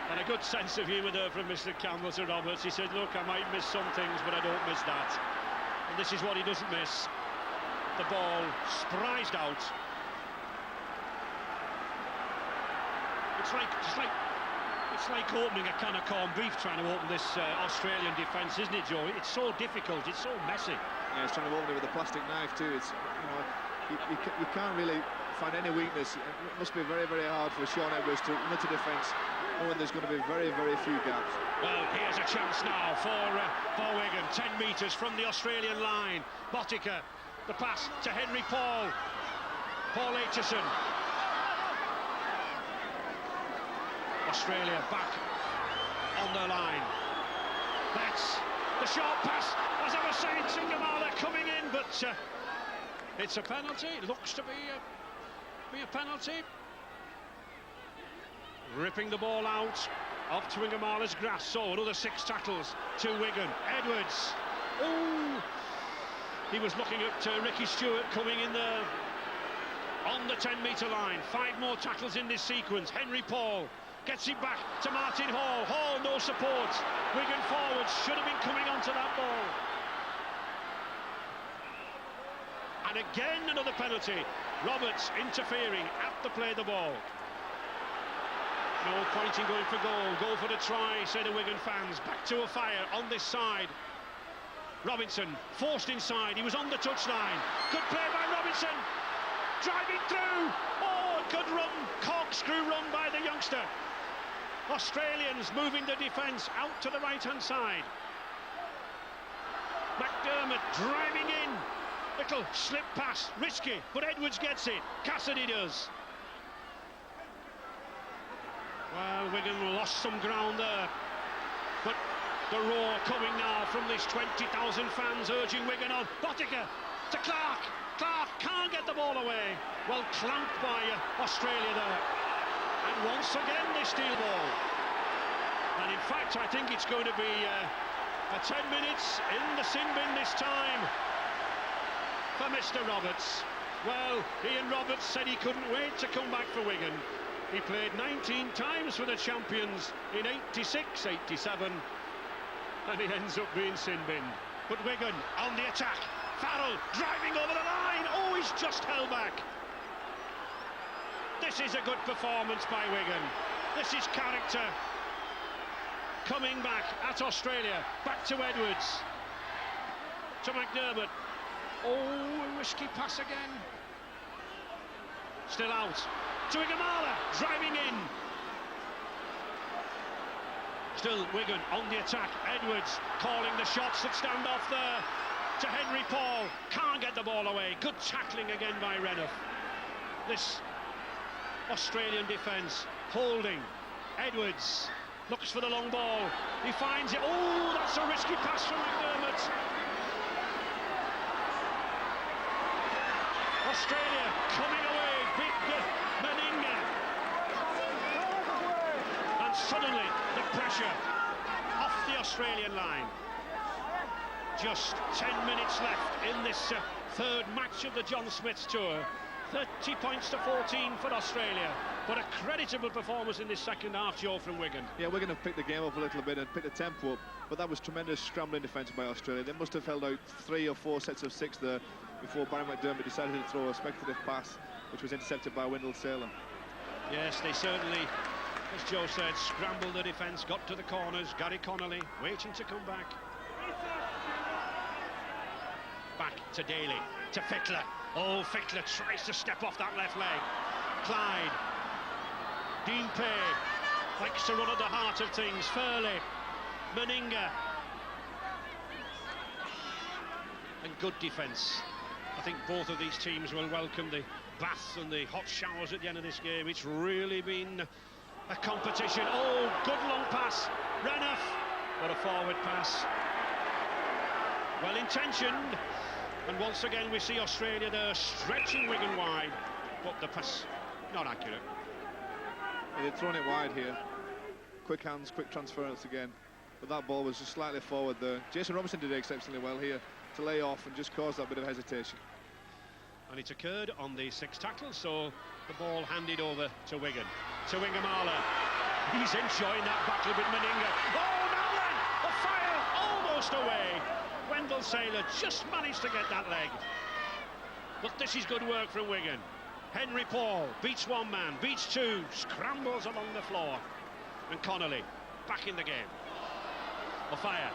And a good sense of humour there from Mr. Campbell to Roberts. He said, look, I might miss some things, but I don't miss that. And this is what he doesn't miss. The ball sprised out. It's like opening a can of corned beef trying to open this Australian defence, isn't it, Joe? It's so difficult, it's so messy. Yeah, he's trying to open it with a plastic knife too. It's, you can't really find any weakness. It must be very, very hard for Sean Edwards to run into defence, knowing there's going to be very, very few gaps. Well, here's a chance now for Wigan. 10 metres from the Australian line. Botica, the pass to Henry Paul. Paul Aitchison. Australia back on their line. That's the short pass, as I was saying, Tuingamala coming in, but it's a penalty. It looks to be a penalty. Ripping the ball out of Tuingamala's grasp. So another 6 tackles to Wigan. Edwards. Oh, he was looking at Ricky Stewart coming in there on the 10-metre line. 5 more tackles in this sequence. Henry Paul Gets it back to Martin Hall. Hall, no support. Wigan forwards should have been coming onto that ball. And again another penalty. Roberts interfering at the play of the ball. No point in going for goal. Go for the try, say the Wigan fans. Back to a fire on this side. Robinson forced inside. He was on the touchline. Good play by Robinson. Driving through. Oh, good run. Corkscrew run by the youngster. Australians moving the defence out to the right-hand side. McDermott driving in. Little slip pass, risky, but Edwards gets it. Cassidy does. Well, Wigan lost some ground there, but the roar coming now from this 20,000 fans urging Wigan on. Bottiger to Clark. Clark can't get the ball away. Well, clamped by Australia there. And once again they steal ball. And in fact, I think it's going to be 10 minutes in the sin bin this time for Mr. Roberts. Well, Ian Roberts said he couldn't wait to come back for Wigan. He played 19 times for the champions in 86, 87, and he ends up being sin binned. But Wigan on the attack. Farrell driving over the line. Oh, he's just held back. This is a good performance by Wigan. This is character. Coming back at Australia. Back to Edwards. To McDermott. Oh, a risky pass again. Still out. To Igamala, driving in. Still Wigan on the attack. Edwards calling the shots that stand off there. To Henry Paul. Can't get the ball away. Good tackling again by Renouf. This Australian defence holding. Edwards looks for the long ball. He finds it. Oh, that's a risky pass from McDermott. Australia coming away, big Meninga. And suddenly the pressure off the Australian line. Just 10 minutes left in this third match of the John Smith's tour. 30 points to 14 for Australia. But a creditable performance in this second half, Joe, from Wigan. Yeah, Wigan have picked the game up a little bit and picked the tempo up, but that was tremendous scrambling defence by Australia. They must have held out 3 or 4 sets of 6 there before Barry McDermott decided to throw a speculative pass, which was intercepted by Wendell Saylor. Yes, they certainly, as Joe said, scrambled the defence, got to the corners. Gary Connolly waiting to come back. Back to Daly, to Fittler. Oh, Fittler tries to step off that left leg. Clyde. Dean Pay likes to run at the heart of things. Furley. Meninga. And good defence. I think both of these teams will welcome the bath and the hot showers at the end of this game. It's really been a competition. Oh, good long pass. Renouf. What a forward pass. Well intentioned. And once again we see Australia there stretching Wigan wide. But the pass not accurate. Yeah, they've thrown it wide here. Quick hands, quick transference again. But that ball was just slightly forward there. Jason Robinson did exceptionally well here to lay off and just cause that bit of hesitation. And it occurred on the 6th tackle, so the ball handed over to Wigan. To Igamala. He's enjoying that battle with Meninga. Oh, now then! The fire almost away. Wendell Saylor just managed to get that leg. But this is good work from Wigan. Henry Paul beats one man, beats two, scrambles along the floor. And Connolly back in the game. The fire.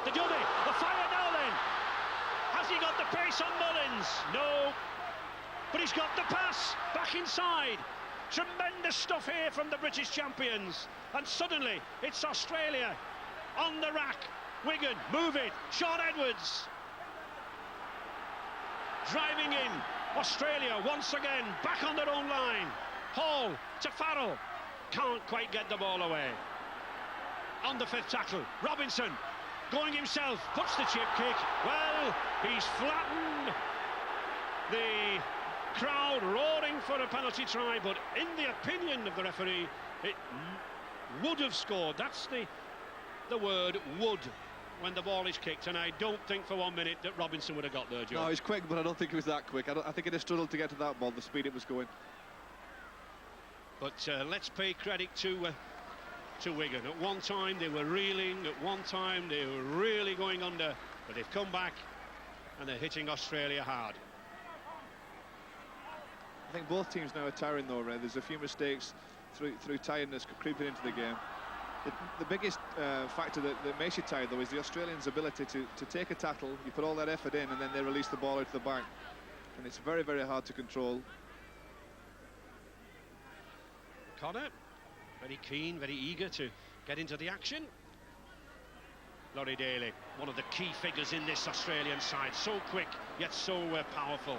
The Juddy, the fire now then. Has he got the pace on Mullins? No. But he's got the pass back inside. Tremendous stuff here from the British champions. And suddenly it's Australia on the rack. Wigan, move it. Sean Edwards. Driving in. Australia once again back on their own line. Hall to Farrell. Can't quite get the ball away. On the 5th tackle, Robinson going himself, puts the chip kick. Well, he's flattened. The crowd roaring for a penalty try, but in the opinion of the referee, it would have scored. That's the word, would, when the ball is kicked, and I don't think for 1 minute that Robinson would have got there, Joe. No, he's quick, but I don't think it was that quick. I think it has struggled to get to that ball, the speed it was going. But let's pay credit to Wigan. At one time they were reeling, at one time they were really going under, but they've come back and they're hitting Australia hard. I think both teams now are tiring though, Ray. There's a few mistakes through tiredness creeping into the game. The biggest factor that makes you tired though is the Australians' ability to take a tackle, you put all that effort in, and then they release the ball out to the back. And it's very, very hard to control. Connor, very keen, very eager to get into the action. Laurie Daly, one of the key figures in this Australian side. So quick, yet so powerful.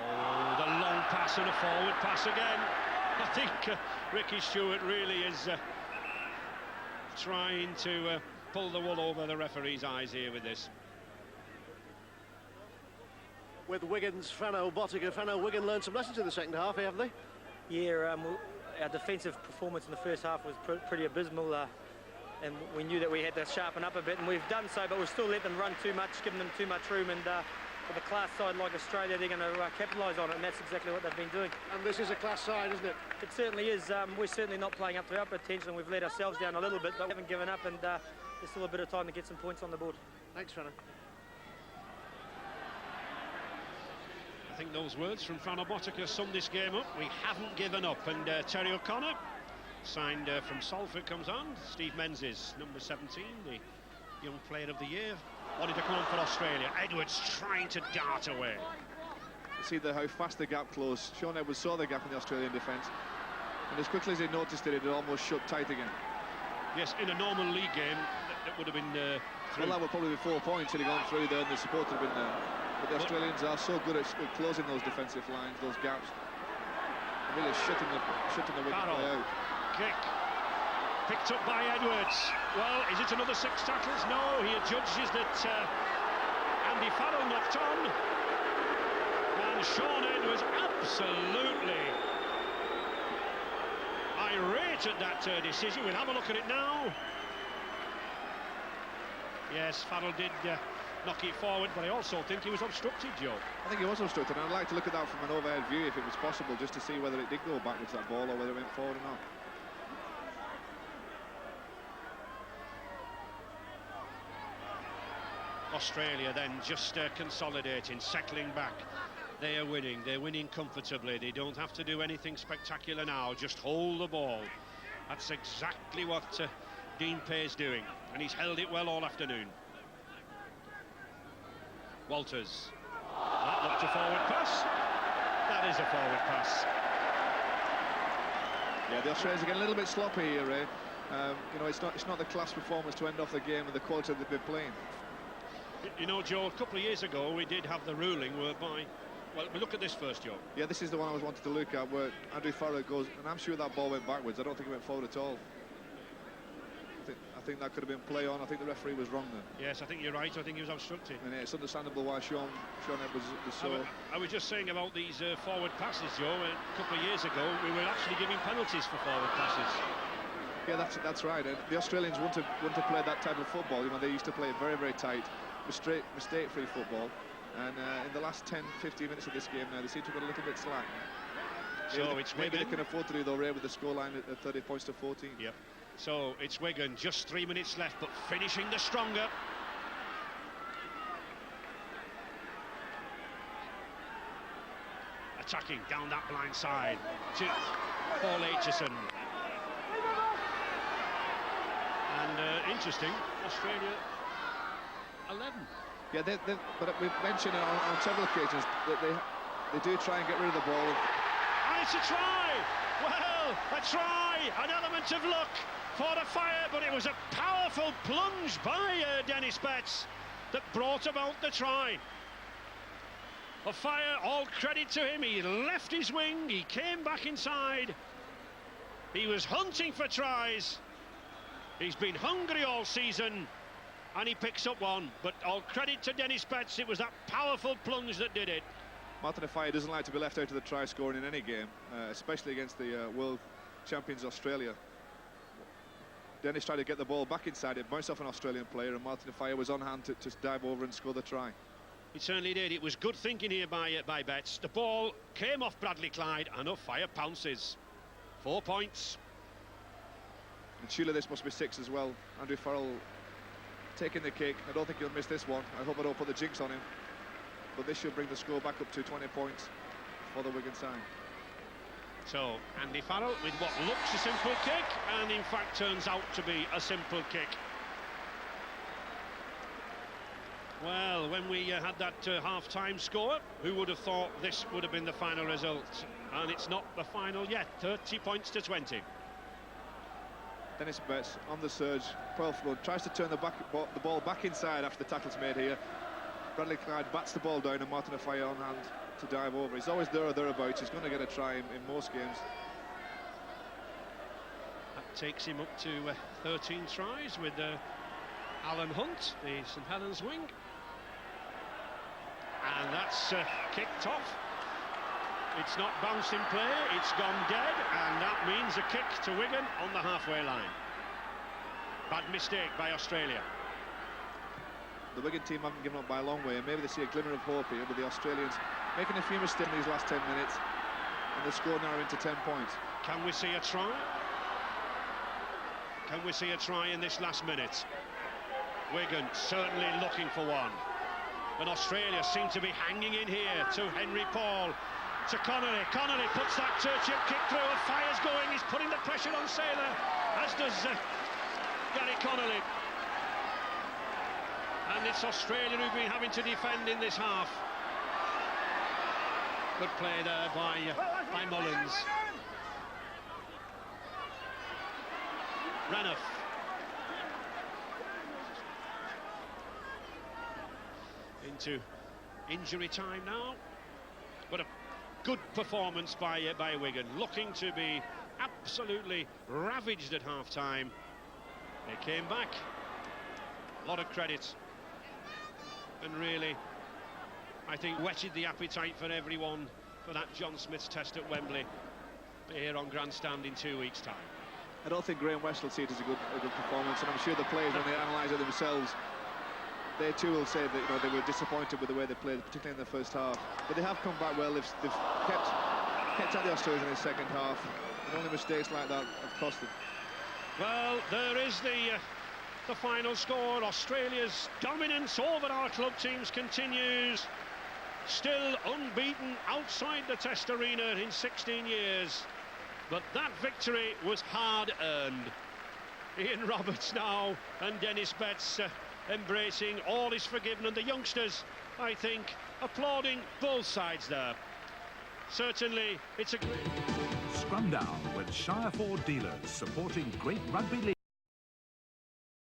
Oh, the long pass and a forward pass again. I think Ricky Stewart really is trying to pull the wool over the referee's eyes here with this. With Wigan's Frano Botica. Frano, Wigan learned some lessons in the second half, haven't they? Yeah, our defensive performance in the first half was pretty abysmal, and we knew that we had to sharpen up a bit, and we've done so, but we've still let them run too much, given them too much room, and for the class side like Australia, they're going to capitalise on it, and that's exactly what they've been doing. And this is a class side, isn't it? It certainly is. We're certainly not playing up to our potential, and we've let ourselves down a little bit, but we haven't given up, and there's still a bit of time to get some points on the board. Thanks, Frano. I think those words from Frano Botica sum this game up. We haven't given up, and Terry O'Connor, signed from Salford, comes on. Steve Menzies, number 17, the young player of the year, wanted to come on for Australia. Edwards trying to dart away. You see how fast the gap closed. Sean Edwards saw the gap in the Australian defence, and as quickly as he noticed it, it almost shut tight again. Yes, in a normal league game, that would have been through. Well, that would probably be 4 points had he gone through there, and the support would have been there. But the Australians are so good at closing those defensive lines, those gaps, and really shutting the Wigan play out. Kick picked up by Edwards. Well, is it another 6 tackles? No, he adjudges that Andy Farrell knocked on, and Sean Edwards absolutely irate at that decision. We'll have a look at it now. Yes, Farrell did knock it forward, but I also think he was obstructed, Joe. I think he was obstructed, and I'd like to look at that from an overhead view if it was possible, just to see whether it did go backwards, that ball, or whether it went forward or not. Australia then just consolidating, settling back. They are winning. They're winning comfortably. They don't have to do anything spectacular now. Just hold the ball. That's exactly what Dean Pay's doing, and he's held it well all afternoon. Walters. That looked a forward pass. That is a forward pass. Yeah, the Australians are getting a little bit sloppy here, Ray. You know, it's not the class performance to end off the game and the quality they've been playing. You know, Joe, a couple of years ago we did have the ruling whereby, well, we look at this first, Joe. Yeah, this is the one I was wanting to look at, where Andrew Farrell goes, and I'm sure that ball went backwards. I don't think it went forward at all. I think that could have been play on. I think the referee was wrong then. Yes, I think you're right. I think he was obstructed. And it's understandable why Sean Edwards was so... I was just saying about these forward passes, Joe. A couple of years ago, we were actually giving penalties for forward passes. Yeah, that's right. And the Australians want to play that type of football. You know, they used to play it very, very tight, mistake-free football. And in the last 10-15 minutes of this game now, they seem to have got a little bit slack. So it's Wigan. Maybe they can afford to do, though, Ray, with the scoreline at 30 points to 14. Yep. So it's Wigan, just 3 minutes left, but finishing the stronger. Attacking down that blind side to Paul Aitchison. And interesting, Australia 11. Yeah, but we've mentioned on several occasions that they do try and get rid of the ball. And it's a try! Well, a try, an element of luck for the Fire, but it was a powerful plunge by Dennis Betts that brought about the try. The Fire, all credit to him, he left his wing, he came back inside. He was hunting for tries. He's been hungry all season, and he picks up one. But all credit to Dennis Betts, it was that powerful plunge that did it. Martin Fire doesn't like to be left out of the try scoring in any game, especially against the world champions Australia. Dennis tried to get the ball back inside, it bounced off an Australian player, and Martin Fire was on hand to dive over and score the try. It certainly did. It was good thinking here by Betts. The ball came off Bradley Clyde and up fire pounces. 4 points. And surely this must be 6 as well. Andrew Farrell taking the kick. I don't think he'll miss this one. I hope I don't put the jinx on him. But this should bring the score back up to 20 points for the Wigan side. So, Andy Farrell with what looks a simple kick, and in fact turns out to be a simple kick. Well, when we had that half-time score, who would have thought this would have been the final result? And it's not the final yet, 30 points to 20. Dennis Betts on the surge, 12th run, tries to turn the ball back inside after the tackle's made here. Bradley Clyde bats the ball down and Martin Afaya on hand to dive over. He's always there or thereabouts. He's going to get a try in most games. That takes him up to 13 tries with Alan Hunt, the St Helens wing. And that's kicked off. It's not bounced in play, it's gone dead, and that means a kick to Wigan on the halfway line. Bad mistake by Australia. The Wigan team haven't given up by a long way, and maybe they see a glimmer of hope here with the Australians making a few mistakes in these last 10 minutes, and the score narrowing to 10 points. Can we see a try? Can we see a try in this last minute? Wigan certainly looking for one. And Australia seem to be hanging in here to Henry Paul, to Connolly. Connolly puts that chip kick through, and fire's going. He's putting the pressure on Saylor, as does Gary Connolly. And it's Australia who've been having to defend in this half. Good play there by Mullins. Rannoff. Into injury time now. But a good performance by Wigan, looking to be absolutely ravaged at half-time. They came back. A lot of credit. And really, I think, whetted the appetite for everyone for that John Smith's test at Wembley here on Grandstand in 2 weeks' time. I don't think Graham West will see it as a good performance, and I'm sure the players, when they analyse it themselves, they too will say that they were disappointed with the way they played, particularly in the first half. But they have come back well. They've kept at the Australians in the second half, and only mistakes like that have cost them. Well, there is the final score. Australia's dominance over our club teams continues. Still unbeaten outside the Test arena in 16 years. But that victory was hard-earned. Ian Roberts now and Dennis Betts embracing all is forgiven, and the youngsters, I think, applauding both sides there. Certainly, it's a great... Scrum Down with Shire Ford dealers supporting great rugby league.